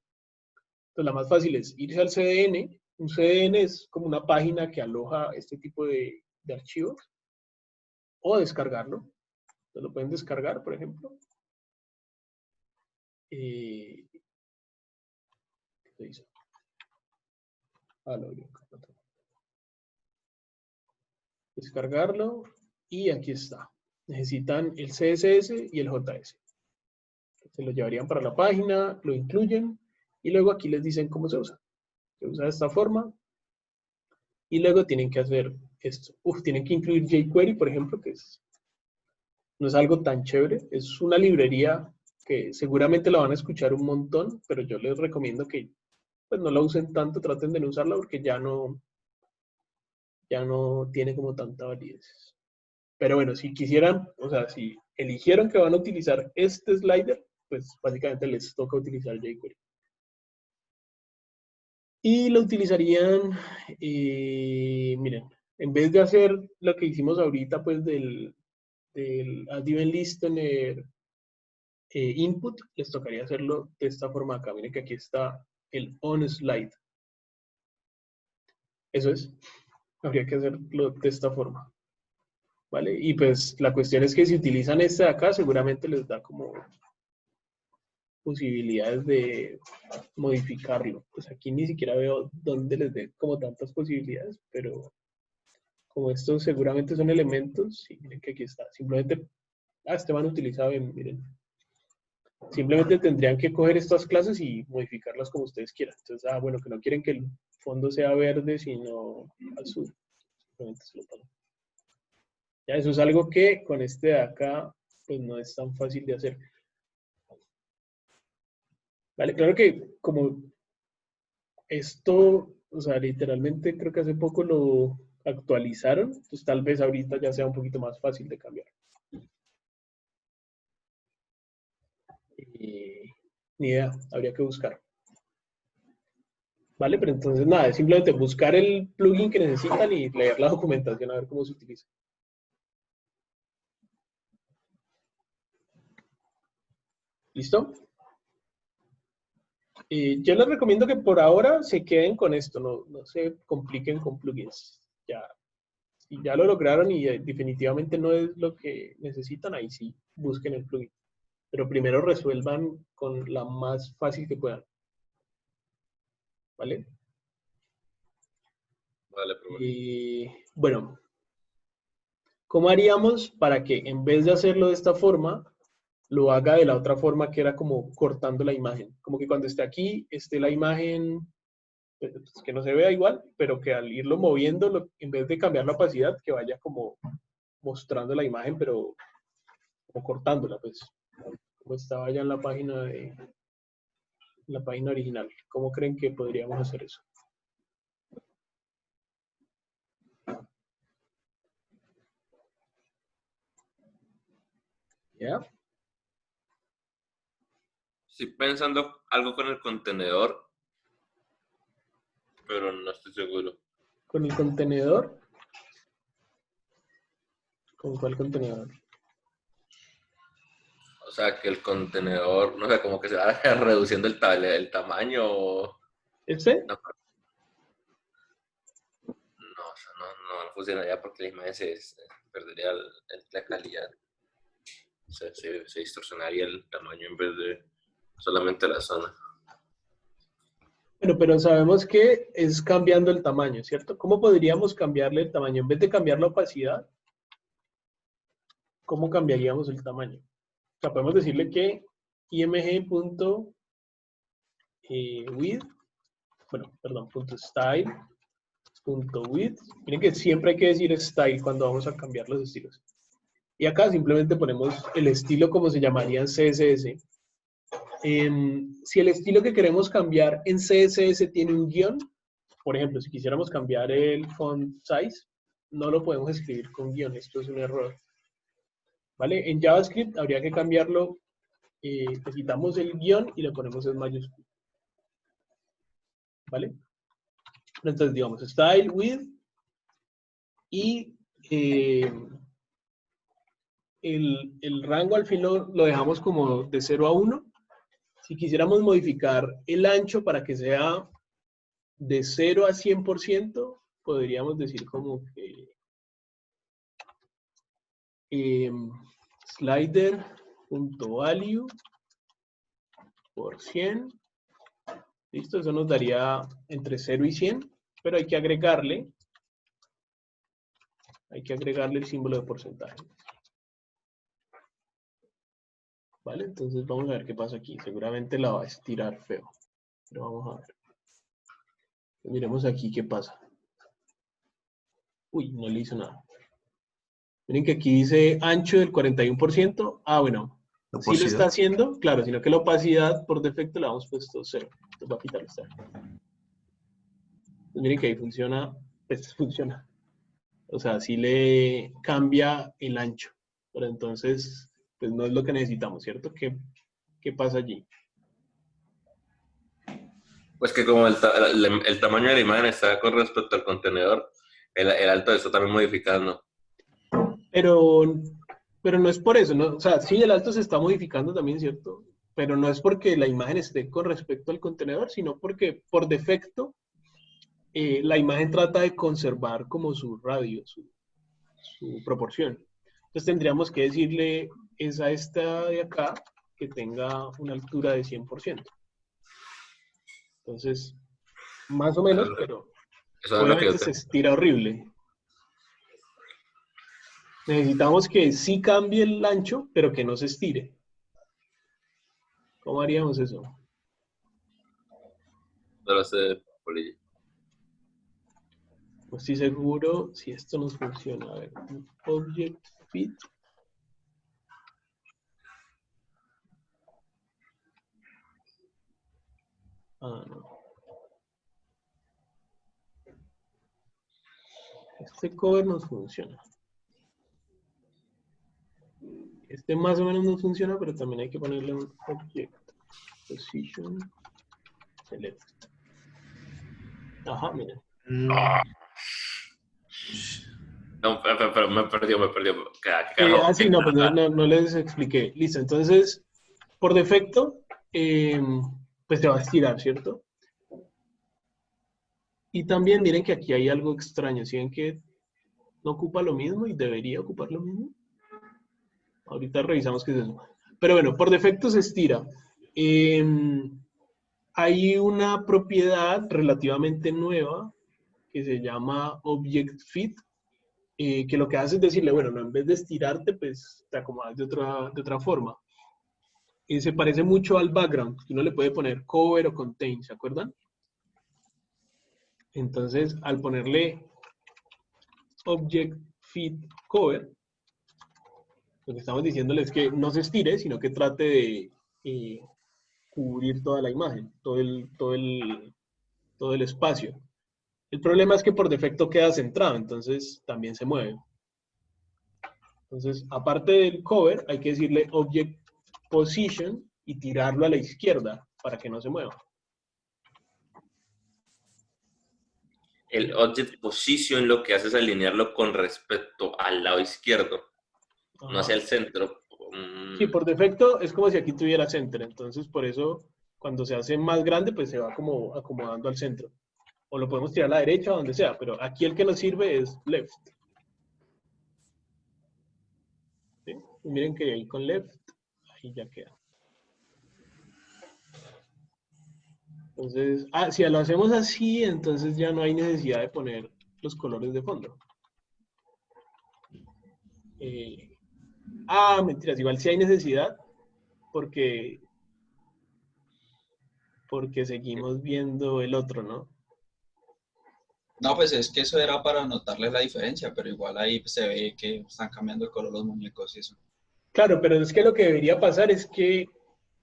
Entonces la más fácil es irse al CDN. Un CDN es como una página que aloja este tipo de archivos o descargarlo. Entonces lo pueden descargar, por ejemplo. ¿Qué se hizo? Descargarlo y aquí está. Necesitan el CSS y el JS. Se lo llevarían para la página, lo incluyen y luego aquí les dicen cómo se usa. Se usa de esta forma y luego tienen que hacer esto. Tienen que incluir jQuery, por ejemplo, que no es algo tan chévere. Es una librería que seguramente la van a escuchar un montón, pero yo les recomiendo que pues, no la usen tanto, traten de no usarla porque ya no tiene como tanta validez. Pero bueno, si quisieran, o sea, si eligieron que van a utilizar este slider, pues básicamente les toca utilizar jQuery. Y lo utilizarían, miren, en vez de hacer lo que hicimos ahorita, pues del add event listener input, les tocaría hacerlo de esta forma acá. Miren que aquí está el onSlide. Eso es. Habría que hacerlo de esta forma. ¿vale? Y pues la cuestión es que si utilizan este de acá, seguramente les da como posibilidades de modificarlo. Pues aquí ni siquiera veo dónde les dé como tantas posibilidades, pero como estos seguramente son elementos, sí, miren que aquí está. Simplemente, este van utilizado bien, miren. Simplemente tendrían que coger estas clases y modificarlas como ustedes quieran. Entonces, bueno, que no quieren que el fondo sea verde, sino azul. Simplemente se lo pasan. Ya, eso es algo que con este de acá, pues no es tan fácil de hacer. Vale, claro que como esto, o sea, literalmente creo que hace poco lo actualizaron, pues tal vez ahorita ya sea un poquito más fácil de cambiar. Ni idea, habría que buscar. ¿Vale? Pero entonces nada, es simplemente buscar el plugin que necesitan y leer la documentación a ver cómo se utiliza. ¿Listo? Yo les recomiendo que por ahora se queden con esto, no se compliquen con plugins. Ya, si ya lo lograron y definitivamente no es lo que necesitan, ahí sí, busquen el plugin. Pero primero resuelvan con la más fácil que puedan. ¿Vale? Vale, pero bueno, ¿cómo haríamos para que en vez de hacerlo de esta forma, lo haga de la otra forma que era como cortando la imagen? Como que cuando esté aquí, esté la imagen, pues, que no se vea igual, pero que al irlo moviendo, en vez de cambiar la opacidad, que vaya como mostrando la imagen, pero como cortándola, pues, como estaba ya en la página original. ¿Cómo creen que podríamos hacer eso? ¿Ya? estoy pensando algo con el contenedor, pero no estoy seguro. Con el contenedor. ¿Con cuál contenedor? O sea, que el contenedor, no sé, como que se va reduciendo el tamaño. ¿Este? No, o sea, no funcionaría porque la imagen se perdería la calidad. O sea, se distorsionaría el tamaño en vez de solamente la zona. Bueno, pero sabemos que es cambiando el tamaño, ¿cierto? ¿Cómo podríamos cambiarle el tamaño? En vez de cambiar la opacidad, ¿cómo cambiaríamos el tamaño? O sea, podemos decirle que img.width, .style.width. Miren que siempre hay que decir style cuando vamos a cambiar los estilos. Y acá simplemente ponemos el estilo como se llamaría en CSS. Si el estilo que queremos cambiar en CSS tiene un guión, por ejemplo, si quisiéramos cambiar el font size, no lo podemos escribir con guión, esto es un error. ¿Vale? En JavaScript habría que cambiarlo, le quitamos el guión y le ponemos en mayúscula. ¿Vale? Entonces, digamos, style with y el rango al fin lo dejamos como de 0 a 1. Si quisiéramos modificar el ancho para que sea de 0 a 100%, podríamos decir como que slider.value por 100. Listo, eso nos daría entre 0 y 100, pero hay que agregarle el símbolo de porcentaje. ¿Vale? Entonces vamos a ver qué pasa aquí. Seguramente la va a estirar feo, pero vamos a ver. Miremos aquí qué pasa. Uy, no le hizo nada. Miren que aquí dice ancho del 41%. Ah, bueno, sí lo está haciendo, claro, sino que la opacidad por defecto le hemos puesto 0. Entonces va a quitarlo esta. Pues miren que ahí funciona, pues funciona. O sea, sí le cambia el ancho. Pero entonces, pues no es lo que necesitamos, ¿cierto? ¿Qué pasa allí? Pues que como el tamaño de la imagen está con respecto al contenedor, el alto está también modificando. Pero no es por eso, ¿no? O sea, sí, el alto se está modificando también, ¿cierto? Pero no es porque la imagen esté con respecto al contenedor, sino porque por defecto la imagen trata de conservar como su radio, su proporción. Entonces tendríamos que decirle es a esta de acá que tenga una altura de 100%. Entonces, más o menos, pero Eso es lo que yo obviamente se estira horrible. Necesitamos que sí cambie el ancho, pero que no se estire. ¿Cómo haríamos eso? no lo sé, Polilla. No estoy seguro si esto nos funciona. A ver, object fit. Ah, no. Este cover nos funciona. Este más o menos nos funciona, pero también hay que ponerle un object position select. Ajá, miren. No, pero me perdió. ¿Qué carajo? Sí, no, pues no les expliqué. Listo, entonces, por defecto, pues se va a estirar, ¿cierto? Y también miren que aquí hay algo extraño. ¿Sí ven que no ocupa lo mismo y debería ocupar lo mismo? Ahorita revisamos qué es eso. Pero bueno, por defecto se estira. Hay una propiedad relativamente nueva que se llama Object Fit, que lo que hace es decirle, bueno, no, en vez de estirarte, pues te acomodas de otra forma. Se parece mucho al background, que uno le puede poner cover o contain, ¿se acuerdan? Entonces, al ponerle Object Fit Cover, lo que estamos diciéndole es que no se estire, sino que trate de cubrir toda la imagen, todo el espacio. El problema es que por defecto queda centrado, entonces también se mueve. Entonces, aparte del cover, hay que decirle Object Position y tirarlo a la izquierda para que no se mueva. El object position lo que hace es alinearlo con respecto al lado izquierdo, no hacia el centro. Sí, por defecto es como si aquí tuviera center, entonces por eso cuando se hace más grande pues se va como acomodando al centro. O lo podemos tirar a la derecha o donde sea, pero aquí el que nos sirve es left. ¿Sí? Y miren que ahí con left, ahí ya queda. Entonces, si lo hacemos así, entonces ya no hay necesidad de poner los colores de fondo. Mentiras, igual sí hay necesidad, porque seguimos viendo el otro, ¿no? No, pues es que eso era para notarles la diferencia, pero igual ahí se ve que están cambiando el color los muñecos y eso. Claro, pero es que lo que debería pasar es que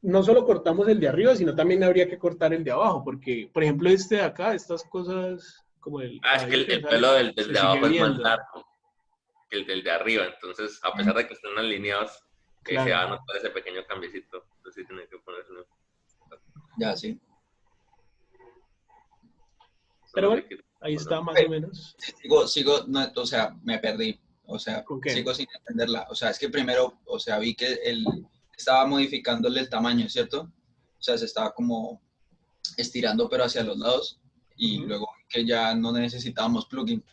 no solo cortamos el de arriba, sino también habría que cortar el de abajo, porque, por ejemplo, este de acá, estas cosas como el... Es que el pelo del de abajo es más largo que el del de arriba, entonces, a pesar de que estén alineados, Claro. se va a notar ese pequeño cambiecito. Entonces, sí tiene que ponerlo. Ya, sí. Pero bueno, ahí está más o menos. Sigo, no, o sea, me perdí. O sea, ¿Con qué? sigo sin entenderla. O sea, es que primero, o sea, vi que estaba modificándole el tamaño, ¿cierto? O sea, se estaba como estirando, pero hacia los lados. Y luego que ya no necesitábamos plugin.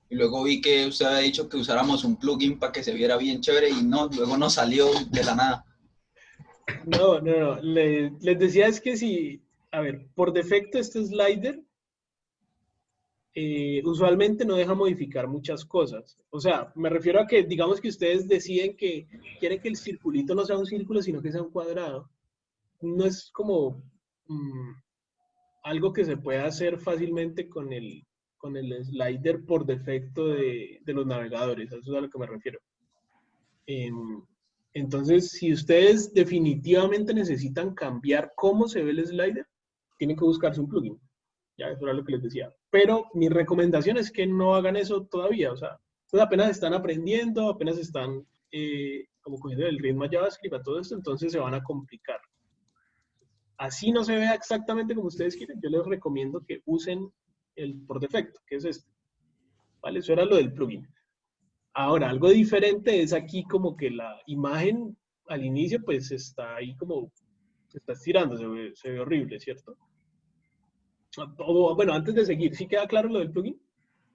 Y luego vi que usted había dicho que usáramos un plugin para que se viera bien chévere y no, luego no salió de la nada. No. Les decía es que si, a ver, por defecto este slider usualmente no deja modificar muchas cosas. O sea, me refiero a que, digamos que ustedes deciden que quieren que el circulito no sea un círculo, sino que sea un cuadrado. No es como algo que se pueda hacer fácilmente con el slider por defecto de los navegadores. Eso es a lo que me refiero. Entonces, si ustedes definitivamente necesitan cambiar cómo se ve el slider, tienen que buscarse un plugin. Ya, eso era lo que les decía. Pero mi recomendación es que no hagan eso todavía. O sea, ustedes apenas están aprendiendo, apenas están como cogiendo el ritmo a JavaScript, a todo esto, entonces se van a complicar. Así no se vea exactamente como ustedes quieren. Yo les recomiendo que usen el por defecto, que es este. ¿Vale? Eso era lo del plugin. Ahora, algo diferente es aquí como que la imagen al inicio pues está ahí como, se está estirando, se ve horrible, ¿cierto? Bueno, antes de seguir, ¿sí queda claro lo del plugin?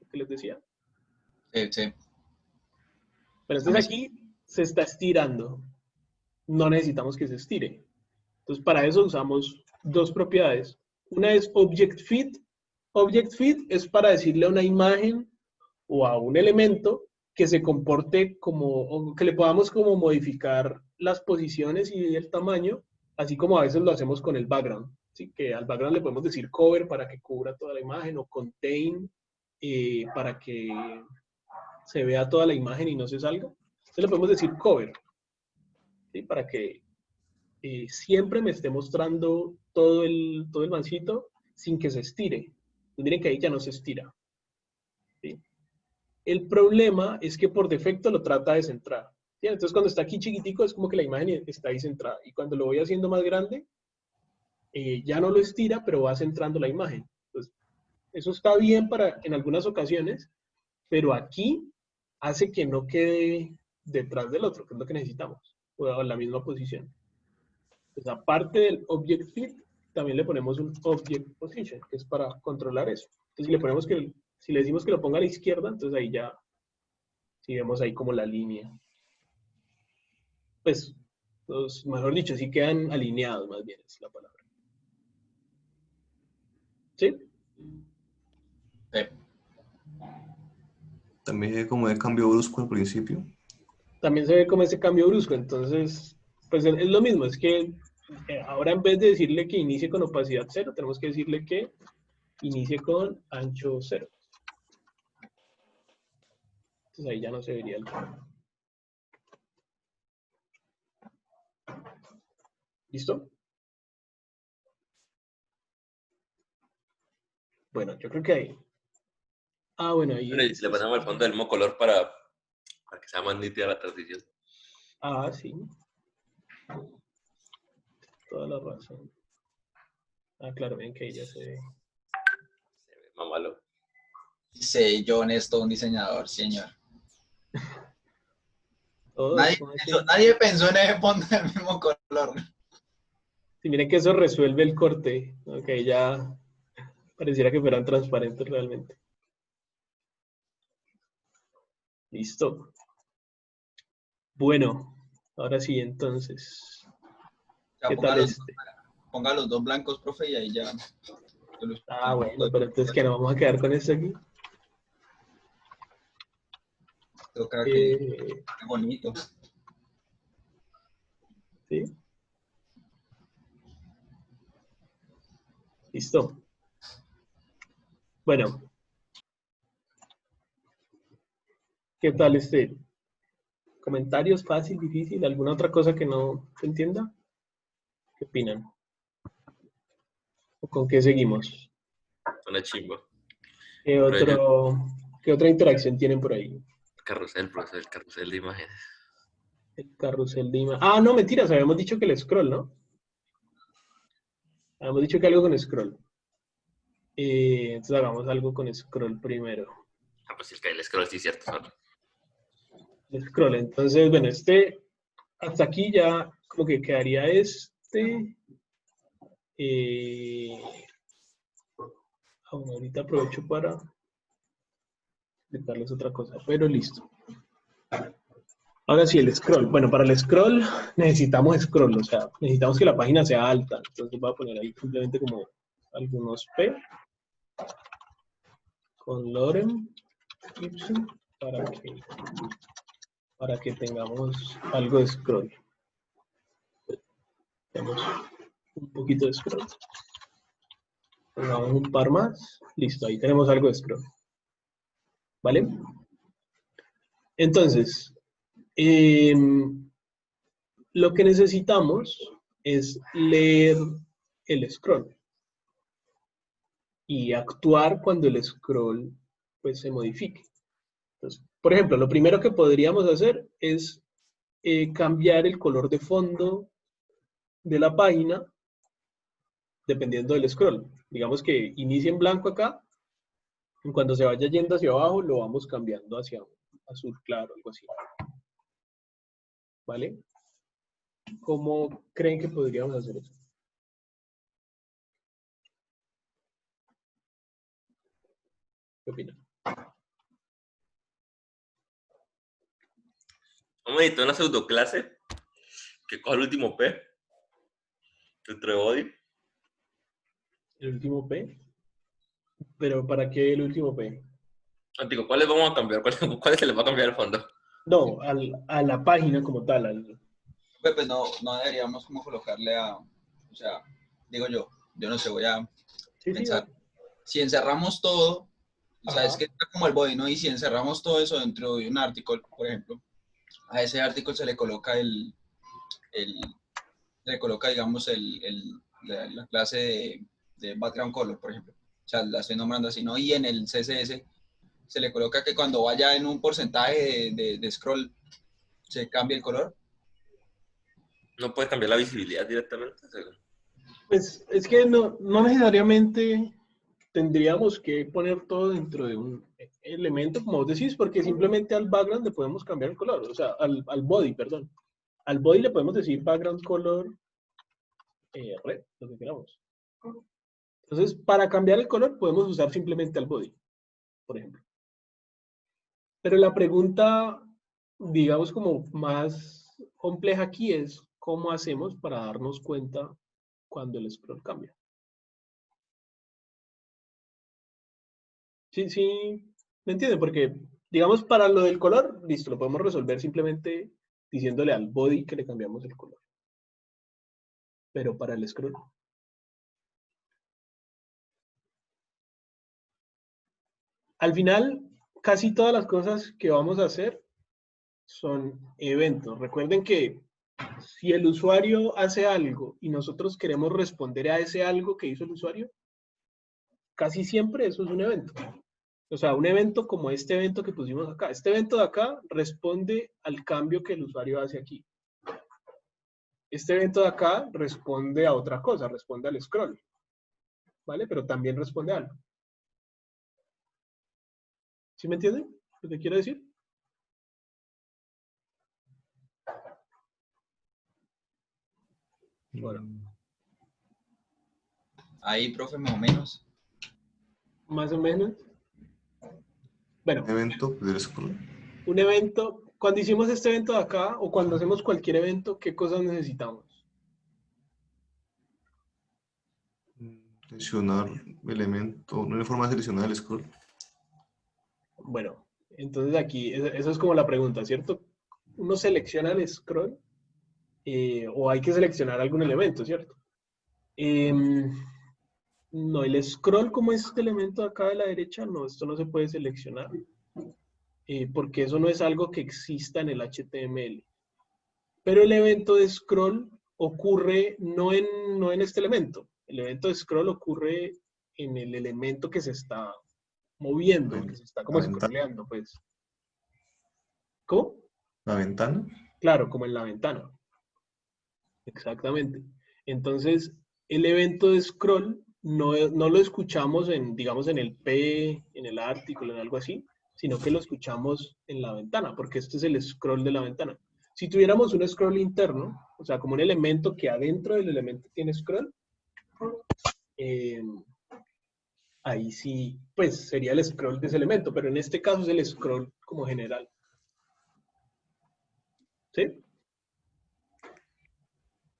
Lo que les decía. Sí. Pero entonces aquí se está estirando. No necesitamos que se estire. Entonces para eso usamos dos propiedades. Una es Object Fit. Object Fit es para decirle a una imagen o a un elemento que se comporte como, o que le podamos como modificar las posiciones y el tamaño, así como a veces lo hacemos con el background. ¿Sí? Que al background le podemos decir cover para que cubra toda la imagen, o contain para que se vea toda la imagen y no se salga. Entonces le podemos decir cover, ¿sí? Para que siempre me esté mostrando todo el mancito sin que se estire. Entonces, miren que ahí ya no se estira. ¿Sí? El problema es que por defecto lo trata de centrar. ¿Sí? Entonces cuando está aquí chiquitico es como que la imagen está ahí centrada. Y cuando lo voy haciendo más grande, ya no lo estira, pero va centrando la imagen. Entonces, eso está bien para en algunas ocasiones, pero aquí hace que no quede detrás del otro, que es lo que necesitamos, o en la misma posición. Pues aparte del Object Fit, también le ponemos un Object Position, que es para controlar eso. Entonces, si le decimos que lo ponga a la izquierda, entonces ahí ya, si vemos ahí como la línea. Pues, mejor dicho, sí quedan alineados, más bien es la palabra. ¿Sí? También es como de cambio brusco al principio. También se ve como ese cambio brusco, entonces, pues es lo mismo, es que ahora en vez de decirle que inicie con opacidad 0, tenemos que decirle que inicie con ancho 0. Entonces ahí ya no se vería el cambio. ¿Listo? Bueno, yo creo que ahí. Ah, bueno, ahí. Le ponemos el fondo del mismo color para que sea más nítida la transición. Ah, sí. Toda la razón. Ah, claro, ven que ahí ya se ve. Se ve más malo. Sí, John es todo un diseñador, señor. Todos, Nadie pensó en ese fondo del mismo color. sí, miren que eso resuelve el corte. Ok, ya pareciera que fueran transparentes realmente. Listo. Bueno, ahora sí, entonces. Ya, ¿Qué tal este? Ponga los dos blancos, profe, y ahí ya. Ah, bueno, pero entonces, ¿qué? ¿Nos vamos a quedar con esto aquí? Creo que qué bonito. ¿Sí? Listo. Bueno. ¿Qué tal este? ¿Comentarios? ¿Fácil? ¿Difícil? ¿Alguna otra cosa que no se entienda? ¿Qué opinan? ¿O con qué seguimos? Una chimba. ¿Qué otra interacción tienen por ahí? Carrusel, profesor, el carrusel de imágenes. El carrusel de imágenes. Ah, no, mentiras, habíamos dicho que el scroll, ¿no? Habíamos dicho que algo con scroll. Entonces hagamos algo con scroll primero. Ah, pues el scroll sí es cierto. ¿No? El scroll, entonces, bueno, hasta aquí ya como que quedaría bueno, ahorita aprovecho para explicarles otra cosa, pero listo. Ahora sí, el scroll. Bueno, para el scroll necesitamos scroll, o sea, necesitamos que la página sea alta. Entonces voy a poner ahí simplemente como algunos P con lorem ipsum para que tengamos algo de scroll. Tenemos un poquito de scroll. Pongamos un par más. Listo, ahí tenemos algo de scroll. ¿Vale? Entonces, lo que necesitamos es leer el scroll y actuar cuando el scroll pues, se modifique. Entonces, por ejemplo, lo primero que podríamos hacer es cambiar el color de fondo de la página dependiendo del scroll. Digamos que inicie en blanco acá, y cuando se vaya yendo hacia abajo lo vamos cambiando hacia azul claro, algo así. ¿Vale? ¿Cómo creen que podríamos hacer eso? ¿Qué opinan? Vamos a editar una pseudoclase que coja el último P entre body. El último P. ¿Pero para qué el último P? Digo, ¿cuáles vamos a cambiar? ¿Cuáles se les va a cambiar el fondo? No, a la página como tal. Pues no deberíamos como colocarle o sea, digo yo no sé, voy a Sí, pensar. Si encerramos todo, o sea, Ajá. es que está como el body, ¿no? Y si encerramos todo eso dentro de un artículo, por ejemplo, a ese artículo se le coloca digamos, la clase de background color, por ejemplo. O sea, la estoy nombrando así, ¿no? Y en el CSS se le coloca que cuando vaya en un porcentaje de scroll se cambie el color. No puedes cambiar la visibilidad directamente. Pues es que no necesariamente tendríamos que poner todo dentro de un elemento, como vos decís, porque simplemente al background le podemos cambiar el color, o sea, al body, perdón. Al body le podemos decir background color red, lo que queramos. Entonces, para cambiar el color podemos usar simplemente al body, por ejemplo. Pero la pregunta, digamos, como más compleja aquí es cómo hacemos para darnos cuenta cuando el scroll cambia. Sí, ¿me entienden? Porque, digamos, para lo del color, listo, lo podemos resolver simplemente diciéndole al body que le cambiamos el color. Pero para el scroll. Al final, casi todas las cosas que vamos a hacer son eventos. Recuerden que si el usuario hace algo y nosotros queremos responder a ese algo que hizo el usuario, casi siempre eso es un evento. O sea, un evento como este evento que pusimos acá. Este evento de acá responde al cambio que el usuario hace aquí. Este evento de acá responde a otra cosa, responde al scroll. ¿Vale? Pero también responde a algo. ¿Sí me entienden lo que quiero decir? Bueno. Ahí, profe, más o menos. Más o menos. Bueno, Evento del scroll. un evento, cuando hicimos este evento de acá, o cuando hacemos cualquier evento, ¿qué cosas necesitamos? Seleccionar elemento, no hay forma de seleccionar el scroll. Bueno, entonces aquí, eso es como la pregunta, ¿cierto? Uno selecciona el scroll o hay que seleccionar algún elemento, ¿cierto? No, el scroll como este elemento de acá de la derecha, no, esto no se puede seleccionar. Porque eso no es algo que exista en el HTML. Pero el evento de scroll ocurre no en este elemento. El evento de scroll ocurre en el elemento que se está moviendo, que se está como La ventana. scrolleando, pues. ¿Cómo? La ventana. Claro, como en la ventana. Exactamente. Entonces, el evento de scroll no lo escuchamos digamos, en el P, en el artículo, en algo así, sino que lo escuchamos en la ventana, porque este es el scroll de la ventana. Si tuviéramos un scroll interno, o sea, como un elemento que adentro del elemento tiene scroll, ahí sí, pues sería el scroll de ese elemento, pero en este caso es el scroll como general. ¿Sí?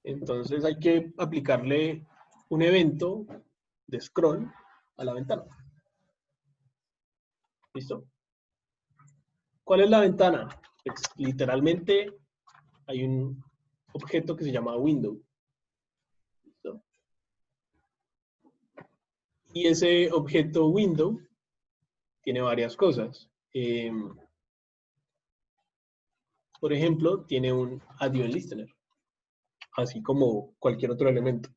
Entonces hay que aplicarle un evento de scroll a la ventana. ¿Listo? ¿Cuál es la ventana? Pues, literalmente hay un objeto que se llama window. ¿Listo? Y ese objeto window tiene varias cosas. Por ejemplo, tiene un add event listener, así como cualquier otro elemento,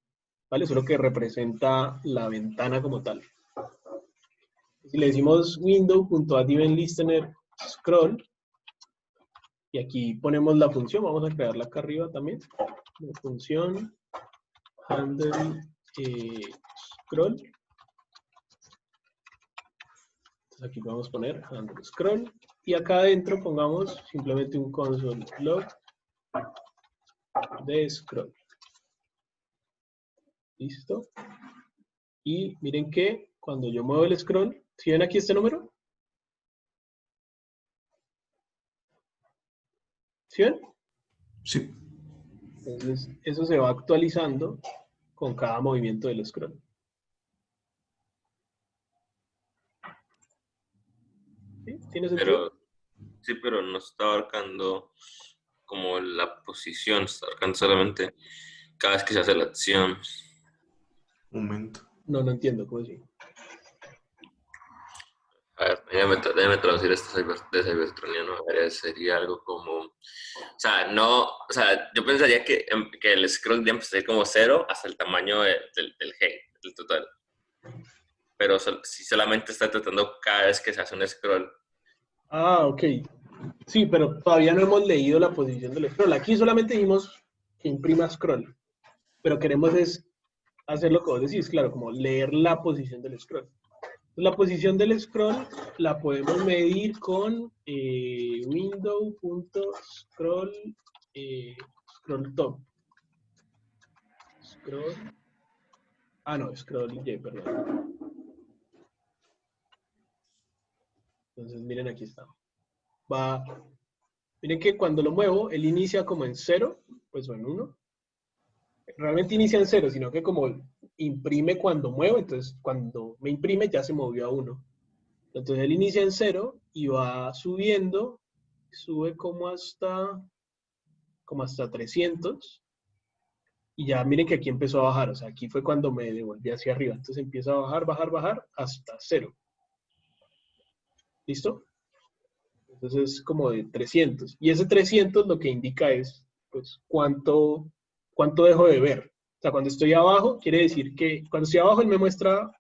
¿vale? Solo que representa la ventana como tal. Si le decimos window.addEventListener scroll, y aquí ponemos la función, vamos a crearla acá arriba también, la función handle scroll. Entonces aquí podemos poner handle scroll, y acá adentro pongamos simplemente un console log de scroll. ¿Listo? Y miren que cuando yo muevo el scroll, ¿sí ven aquí este número? ¿Sí ven? Sí. Entonces, eso se va actualizando con cada movimiento del scroll. ¿Sí? ¿Tiene sentido? Pero no está abarcando como la posición, está abarcando solamente cada vez que se hace la acción. Un momento. No, no entiendo cómo así. A ver, déjame traducir esto de cybertroniano. A ver, sería algo como... O sea, no... O sea, yo pensaría que el scroll de empezaría como 0 hasta el tamaño del G, del total. Pero si solamente está tratando cada vez que se hace un scroll. Ah, ok. Sí, pero todavía no hemos leído la posición del scroll. Aquí solamente dijimos que imprima scroll. Pero queremos es hacer lo que vos decís, claro, como leer la posición del scroll. La posición del scroll la podemos medir con window.scroll scroll top. Scroll. Ah, no, scroll Y, perdón. Entonces, miren, aquí está. Miren que cuando lo muevo, él inicia como en 0, pues o en 1. Realmente inicia en 0, sino que como imprime cuando muevo, entonces cuando me imprime ya se movió a 1. Entonces él inicia en 0 y va subiendo, sube como hasta 300. Y ya miren que aquí empezó a bajar, o sea, aquí fue cuando me devolví hacia arriba. Entonces empieza a bajar, bajar, bajar hasta 0. ¿Listo? Entonces es como de 300. Y ese 300 lo que indica es, pues, cuánto dejo de ver. O sea, cuando estoy abajo, quiere decir que, cuando estoy abajo, él me muestra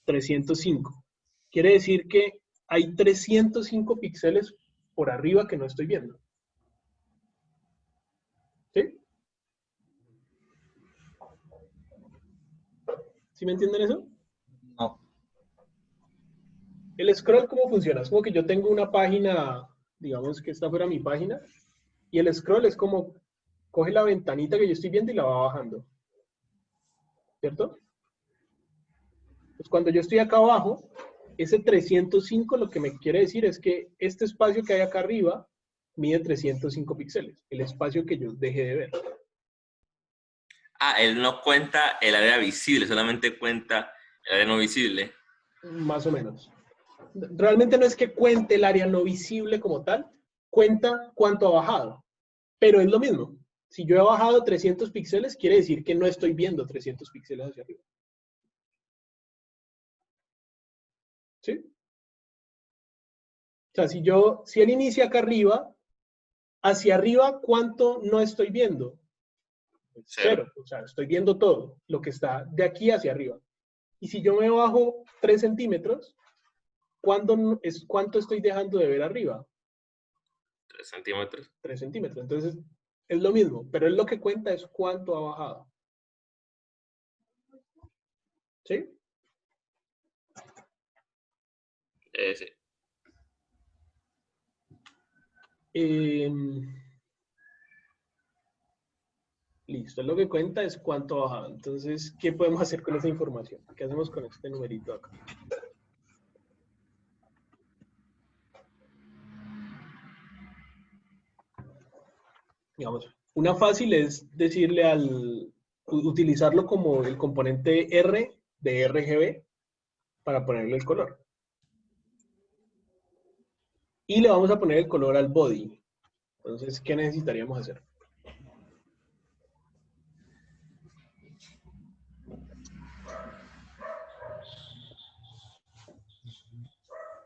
305. Quiere decir que hay 305 píxeles por arriba que no estoy viendo. ¿Sí? ¿Sí me entienden eso? No. El scroll, ¿cómo funciona? Es como que yo tengo una página, digamos que esta fuera mi página, y el scroll es como, coge la ventanita que yo estoy viendo y la va bajando. ¿Cierto? Pues cuando yo estoy acá abajo, ese 305 lo que me quiere decir es que este espacio que hay acá arriba mide 305 píxeles, el espacio que yo dejé de ver. Ah, él no cuenta el área visible, solamente cuenta el área no visible. Más o menos. Realmente no es que cuente el área no visible como tal, cuenta cuánto ha bajado, pero es lo mismo. Si yo he bajado 300 píxeles, quiere decir que no estoy viendo 300 píxeles hacia arriba. ¿Sí? O sea, si él inicia acá arriba, hacia arriba, ¿cuánto no estoy viendo? Cero. O sea, estoy viendo todo lo que está de aquí hacia arriba. Y si yo me bajo 3 centímetros, ¿cuánto estoy dejando de ver arriba? 3 centímetros. 3 centímetros. Entonces, es lo mismo, pero él lo que cuenta es cuánto ha bajado. ¿Sí? Sí. Listo, lo que cuenta es cuánto ha bajado. Entonces, ¿qué podemos hacer con esa información? ¿Qué hacemos con este numerito acá? Digamos, una fácil es decirle utilizarlo como el componente R de RGB para ponerle el color. Y le vamos a poner el color al body. Entonces, ¿qué necesitaríamos hacer?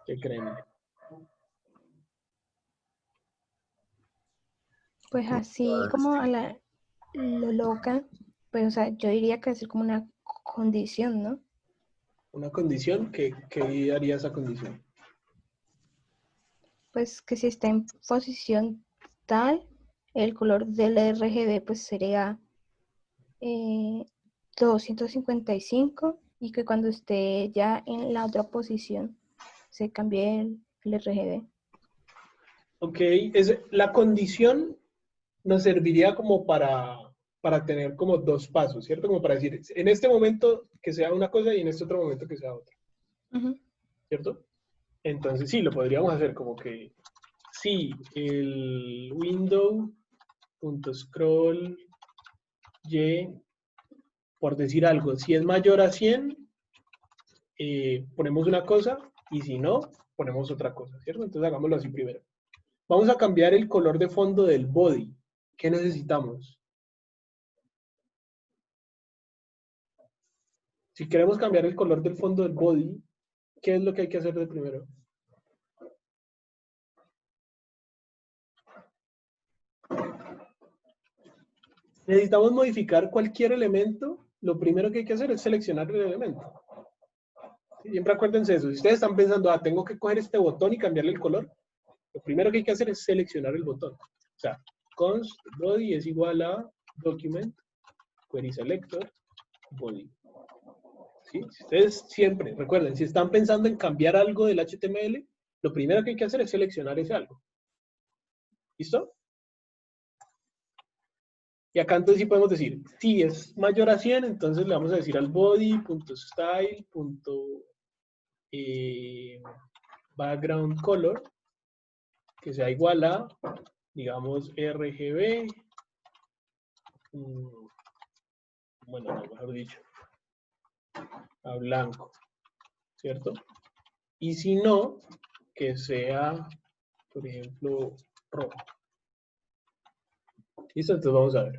¿Qué creen? Pues así como lo loca, pues o sea, yo diría que es como una condición, ¿no? Una condición, ¿qué haría esa condición? Pues que si está en posición tal, el color del RGB pues sería 255 y que cuando esté ya en la otra posición se cambie el RGB. Ok, la condición nos serviría como para tener como dos pasos, ¿cierto? Como para decir, en este momento que sea una cosa y en este otro momento que sea otra, Uh-huh. ¿cierto? Entonces sí, lo podríamos hacer como que si el window.scroll y, por decir algo, si es mayor a 100, ponemos una cosa, y si no, ponemos otra cosa, ¿cierto? Entonces hagámoslo así primero. Vamos a cambiar el color de fondo del body. ¿Qué necesitamos? Si queremos cambiar el color del fondo del body, ¿qué es lo que hay que hacer de primero? Necesitamos modificar cualquier elemento. Lo primero que hay que hacer es seleccionar el elemento. Siempre acuérdense de eso. Si ustedes están pensando, tengo que coger este botón y cambiarle el color, lo primero que hay que hacer es seleccionar el botón. O sea, const body es igual a document, query selector, body. ¿Sí? Si ustedes siempre, recuerden, si están pensando en cambiar algo del HTML, lo primero que hay que hacer es seleccionar ese algo. ¿Listo? Y acá entonces sí podemos decir, si es mayor a 100, entonces le vamos a decir al body.style. Background color, que sea igual a, digamos, RGB. Bueno, no, mejor dicho, a blanco, ¿cierto? Y si no, que sea, por ejemplo, rojo. ¿Listo? Entonces vamos a ver.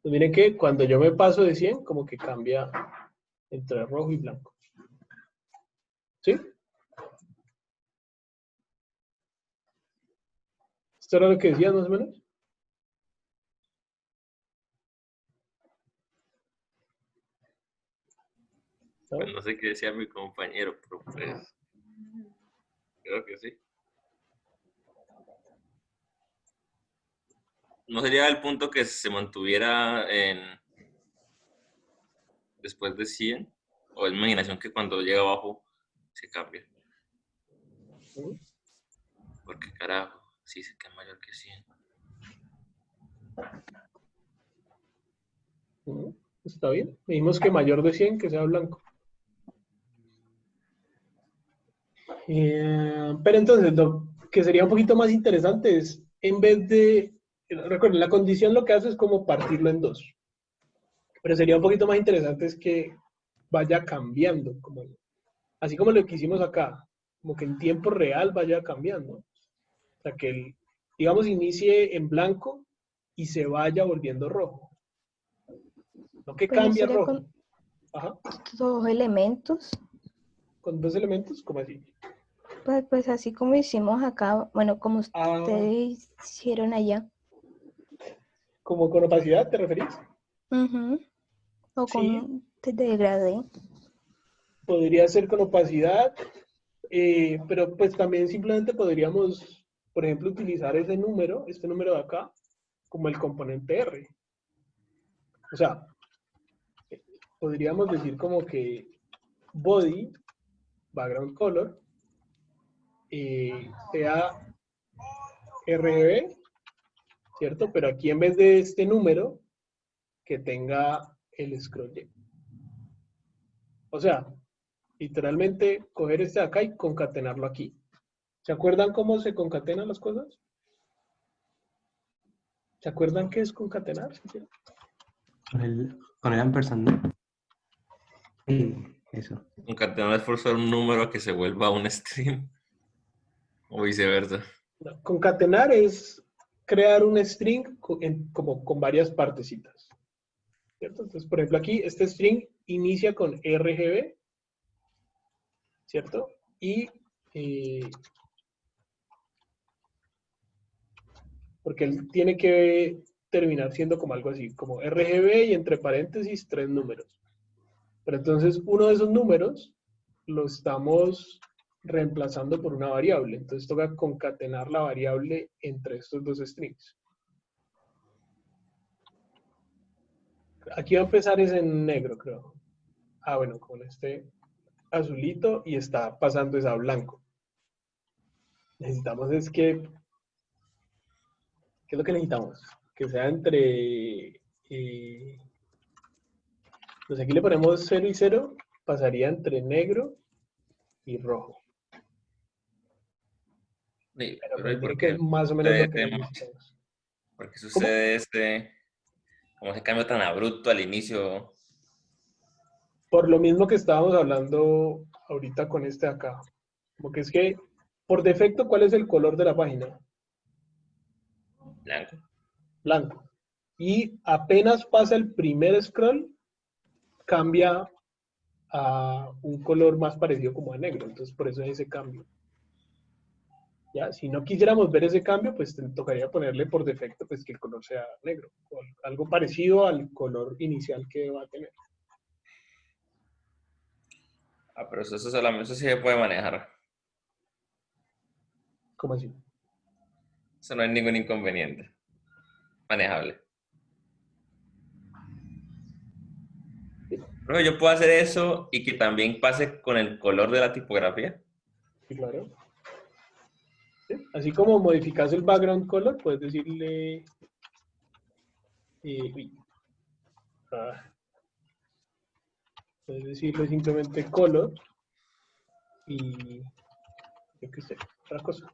Pues miren que cuando yo me paso de 100, como que cambia entre rojo y blanco. ¿Sí? ¿Esto era lo que decías más o menos? ¿No? Pues no sé qué decía mi compañero, pero pues creo que sí. ¿No sería el punto que se mantuviera después de 100? ¿O es mi imaginación que cuando llega abajo se cambia? Porque carajo, sí se queda mayor que 100. Está bien. Dijimos que mayor de 100, que sea blanco. Pero entonces, lo que sería un poquito más interesante es, en vez de, recuerden, la condición lo que hace es como partirlo en dos. Pero sería un poquito más interesante es que vaya cambiando, así como lo que hicimos acá, como que en tiempo real vaya cambiando. O sea, que digamos, inicie en blanco y se vaya volviendo rojo. No que Pues cambie a sería rojo. con Ajá. dos elementos. Con dos elementos, ¿cómo así? Pues así como hicimos acá, bueno, como Ah, ustedes hicieron allá. ¿como con opacidad te referís? Ujú. O con Sí, un degradé. podría ser con opacidad, pero pues también simplemente podríamos, por ejemplo, utilizar ese número, este número de acá, como el componente R. O sea, podríamos decir como que body, background color, sea RGB, ¿cierto? Pero aquí en vez de este número, que tenga el scroll. O sea, literalmente coger este de acá y concatenarlo aquí. ¿Se acuerdan cómo se concatenan las cosas? ¿Se acuerdan qué es concatenar? ¿Sí? Con el ampersand, ¿no? Sí, eso. Concatenar es forzar un número a que se vuelva un string. O viceversa. No, concatenar es crear un string como con varias partecitas. ¿Cierto? Entonces, por ejemplo, aquí este string inicia con RGB, ¿cierto? Y porque él tiene que terminar siendo como algo así, como RGB y entre paréntesis 3 números. Pero entonces uno de esos números lo estamos reemplazando por una variable. Entonces toca concatenar la variable entre estos dos strings. Aquí va a empezar es en negro, creo. Ah, bueno, con este azulito y está pasando es a blanco. Necesitamos es que... ¿Qué es lo que necesitamos? Que sea entre... pues aquí le ponemos 0 y 0, pasaría entre negro y rojo. Sí, Pero pero pues ¿y mire por que qué es más o menos lo que sucede, necesitamos. por qué ¿Cómo? sucede como ese cambio tan abrupto al inicio? Por lo mismo que estábamos hablando ahorita con este acá. Como que es que, por defecto, ¿cuál es el color de la página? Blanco. Blanco. Y apenas pasa el primer scroll, cambia a un color más parecido como a negro. Entonces, por eso es ese cambio. Ya, si no quisiéramos ver ese cambio, pues tocaría ponerle por defecto pues, que el color sea negro. O algo parecido al color inicial que va a tener. Ah, pero eso sí se puede manejar. ¿Cómo así? Eso no hay ningún inconveniente. Manejable. Pero yo puedo hacer eso y que también pase con el color de la tipografía. Sí, claro. ¿Sí? Así como modificas el background color, puedes decirle... uy, puedes decirle simplemente color y yo qué sé, otra cosa.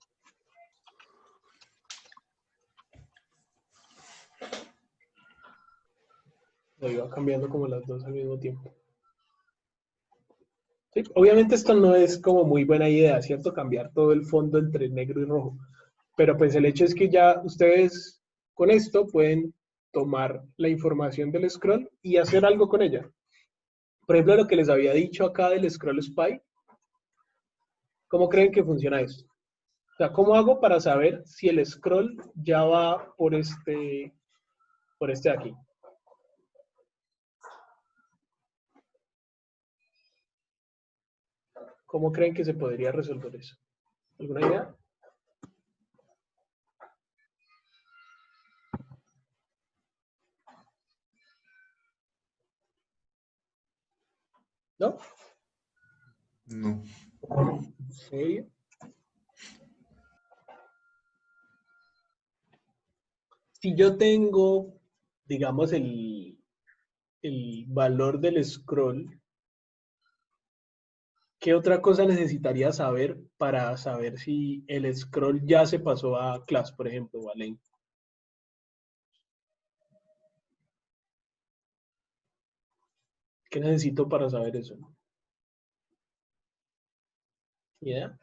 Lo iba cambiando como las dos al mismo tiempo. Sí, obviamente esto no es como muy buena idea, ¿cierto? Cambiar todo el fondo entre negro y rojo. Pero pues el hecho es que ya ustedes con esto pueden tomar la información del scroll y hacer algo con ella. Por ejemplo, lo que les había dicho acá del scroll spy, ¿cómo creen que funciona esto? O sea, ¿cómo hago para saber si el scroll ya va por este de aquí? ¿Cómo creen que se podría resolver eso? ¿Alguna idea? ¿No? No. ¿En serio? Si yo tengo, digamos, el valor del scroll, ¿qué otra cosa necesitaría saber para saber si el scroll ya se pasó a class, por ejemplo, o a lane? ¿Qué necesito para saber eso? ¿Ya?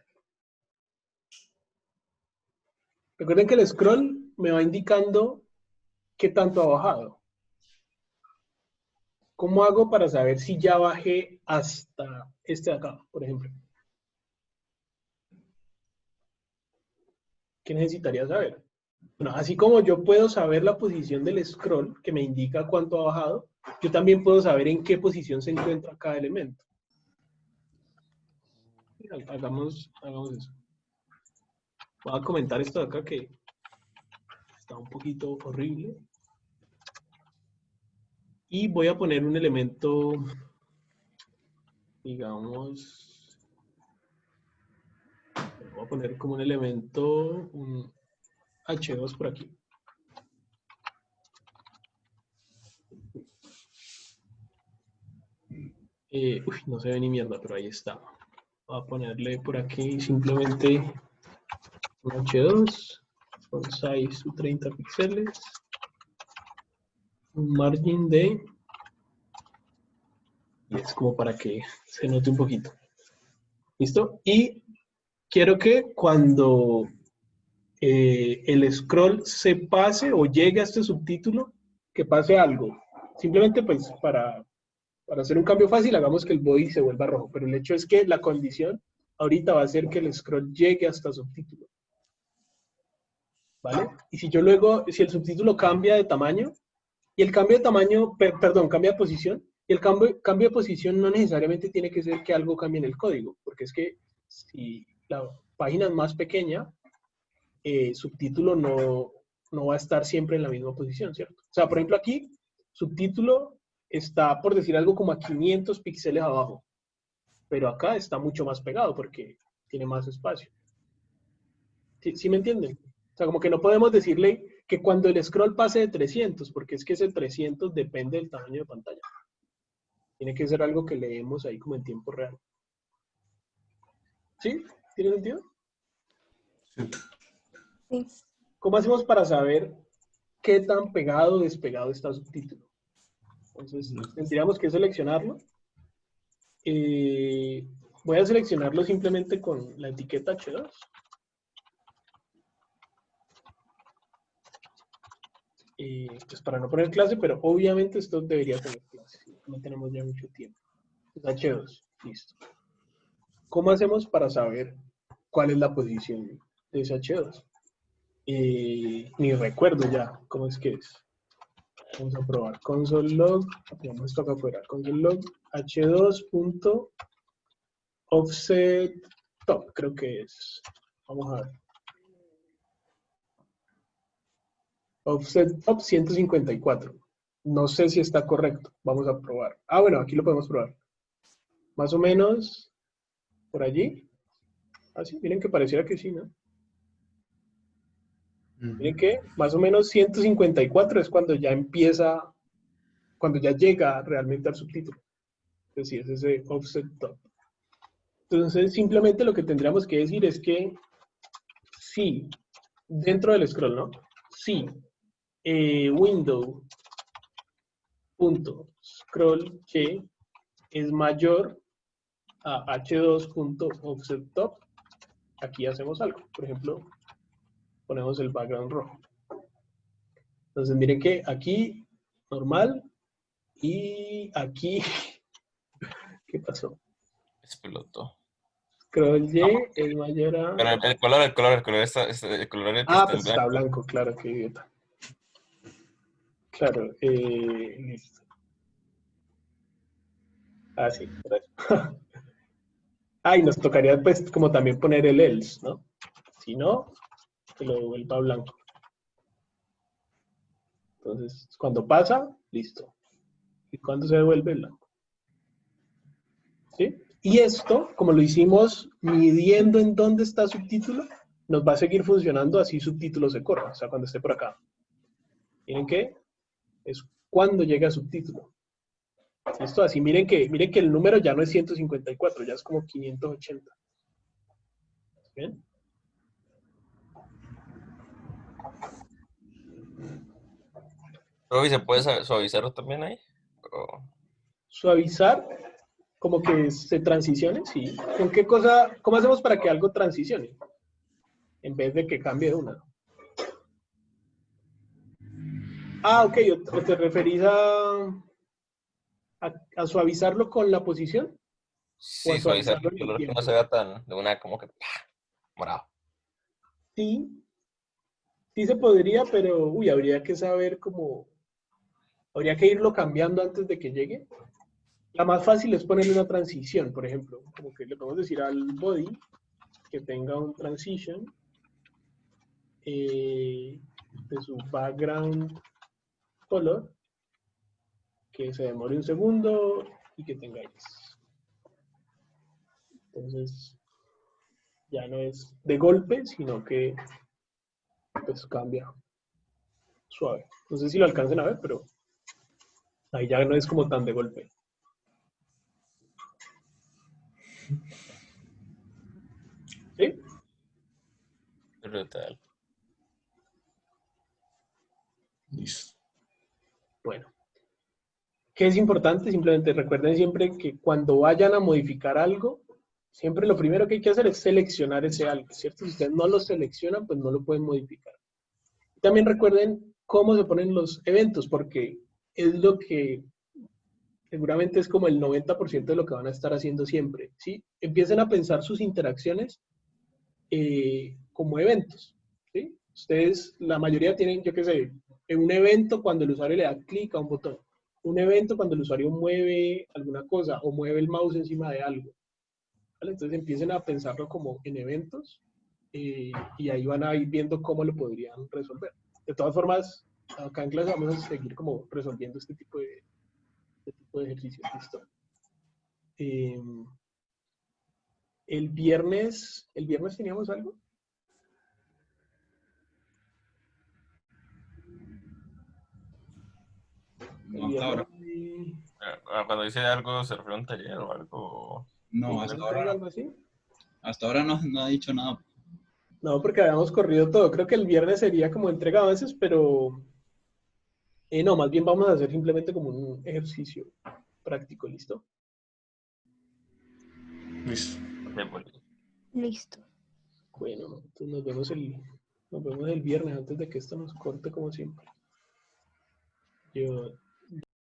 Recuerden que el scroll me va indicando qué tanto ha bajado. ¿Cómo hago para saber si ya bajé hasta este de acá, por ejemplo? ¿Qué necesitaría saber? Bueno, así como yo puedo saber la posición del scroll, que me indica cuánto ha bajado, yo también puedo saber en qué posición se encuentra cada elemento. Hagamos eso. Voy a comentar esto de acá que está un poquito horrible. Y voy a poner un elemento, digamos, voy a poner como un elemento, un H2 por aquí. Uy, no se ve ni mierda, pero ahí está. Voy a ponerle por aquí simplemente un H2 con size 30 píxeles, un margin de, y es como para que se note un poquito. ¿Listo? Y quiero que cuando el scroll se pase o llegue a este subtítulo, que pase algo. Simplemente pues para hacer un cambio fácil, hagamos que el body se vuelva rojo, pero el hecho es que la condición ahorita va a ser que el scroll llegue hasta subtítulo. ¿Vale? Y si yo luego, si el subtítulo cambia de tamaño, y el cambio de tamaño, perdón, cambia de posición, y el cambio de posición no necesariamente tiene que ser que algo cambie en el código, porque es que si la página es más pequeña, subtítulo no va a estar siempre en la misma posición, ¿cierto? O sea, por ejemplo, aquí, subtítulo está, por decir algo, como a 500 píxeles abajo, pero acá está mucho más pegado porque tiene más espacio. ¿Sí me entienden? O sea, como que no podemos decirle que cuando el scroll pase de 300, porque es que ese 300 depende del tamaño de pantalla. Tiene que ser algo que leemos ahí como en tiempo real. ¿Sí? ¿Tiene sentido? Sí. ¿Cómo hacemos para saber qué tan pegado o despegado está subtítulo? Entonces, tendríamos que seleccionarlo. Voy a seleccionarlo simplemente con la etiqueta H2. Pues para no poner clase, pero obviamente esto debería tener clase. No tenemos ya mucho tiempo. Entonces, H2, listo. ¿Cómo hacemos para saber cuál es la posición de ese H2? Ni recuerdo ya cómo es que es. Vamos a probar console log, digamos esto acá afuera, console log h2.offset top, creo que es. Vamos a ver. Offset top 154. No sé si está correcto. Vamos a probar. Ah, bueno, aquí lo podemos probar. Más o menos por allí. Así, miren que pareciera que sí, ¿no? Miren que más o menos 154 es cuando ya empieza, cuando ya llega realmente al subtítulo. Es decir, es ese offset top. Entonces, simplemente lo que tendríamos que decir es que si dentro del scroll, ¿no? Si window.scroll que es mayor a h2.offsetTop, aquí hacemos algo. Por ejemplo, ponemos el background rojo. Entonces, miren que aquí, normal, y aquí, ¿qué pasó? Explotó. Scroll Y es mayor a... Pero el color está, el color que Ah, está pues en está blanco. blanco, claro, qué idiota. Claro, listo. Ah, sí, gracias. Ah, y nos tocaría pues como también poner el else, ¿no? Si no, que lo vuelva blanco. Entonces, cuando pasa, listo. Y cuando se devuelve blanco. ¿Sí? Y esto, como lo hicimos midiendo en dónde está subtítulo, nos va a seguir funcionando así subtítulo se corra, o sea, cuando esté por acá. Miren que es cuando llega subtítulo. Listo, así miren que el número ya no es 154, ya es como 580. ¿Bien? Pero, ¿y se puede suavizar también ahí? O- Suavizar, como que se transicione, sí. ¿Con qué cosa, cómo hacemos para que algo transicione? En vez de que cambie de una. Ah, ok, ¿o te referís a suavizarlo con la posición? ¿O a Sí, suavizar suavizarlo el en el color que no se tiempo? vea tan de una como que morado. Sí, sí se podría, pero uy, habría que saber cómo, habría que irlo cambiando antes de que llegue. La más fácil es ponerle una transición, por ejemplo, como que le podemos decir al body que tenga un transition de su background color, que se demore un segundo y que tenga X. Entonces, ya no es de golpe, sino que pues cambia suave. No sé si lo alcancen a ver, pero ahí ya no es como tan de golpe. ¿Sí? Brutal. Listo. Bueno. ¿Qué es importante? Simplemente recuerden siempre que cuando vayan a modificar algo, siempre lo primero que hay que hacer es seleccionar ese algo, ¿cierto? Si ustedes no lo seleccionan, pues no lo pueden modificar. También recuerden cómo se ponen los eventos, porque es lo que seguramente es como el 90% de lo que van a estar haciendo siempre, ¿sí? Empiecen a pensar sus interacciones como eventos, ¿sí? Ustedes, la mayoría tienen, yo qué sé, un evento cuando el usuario le da clic a un botón, un evento cuando el usuario mueve alguna cosa o mueve el mouse encima de algo, ¿vale? Entonces empiecen a pensarlo como en eventos y ahí van a ir viendo cómo lo podrían resolver. De todas formas, acá en clase vamos a seguir como resolviendo este tipo de ejercicios. ¿Listo? El viernes teníamos algo. El No, hasta ahora. viernes Cuando dice algo, ¿se refiere a un taller o algo? No, ¿una entrega, algo así? hasta ahora no ha dicho nada. No, porque habíamos corrido todo. Creo que el viernes sería como entrega de avances, pero no, más bien vamos a hacer simplemente como un ejercicio práctico, ¿listo? Listo. Listo. Bueno, entonces nos vemos el viernes antes de que esto nos corte como siempre. Yo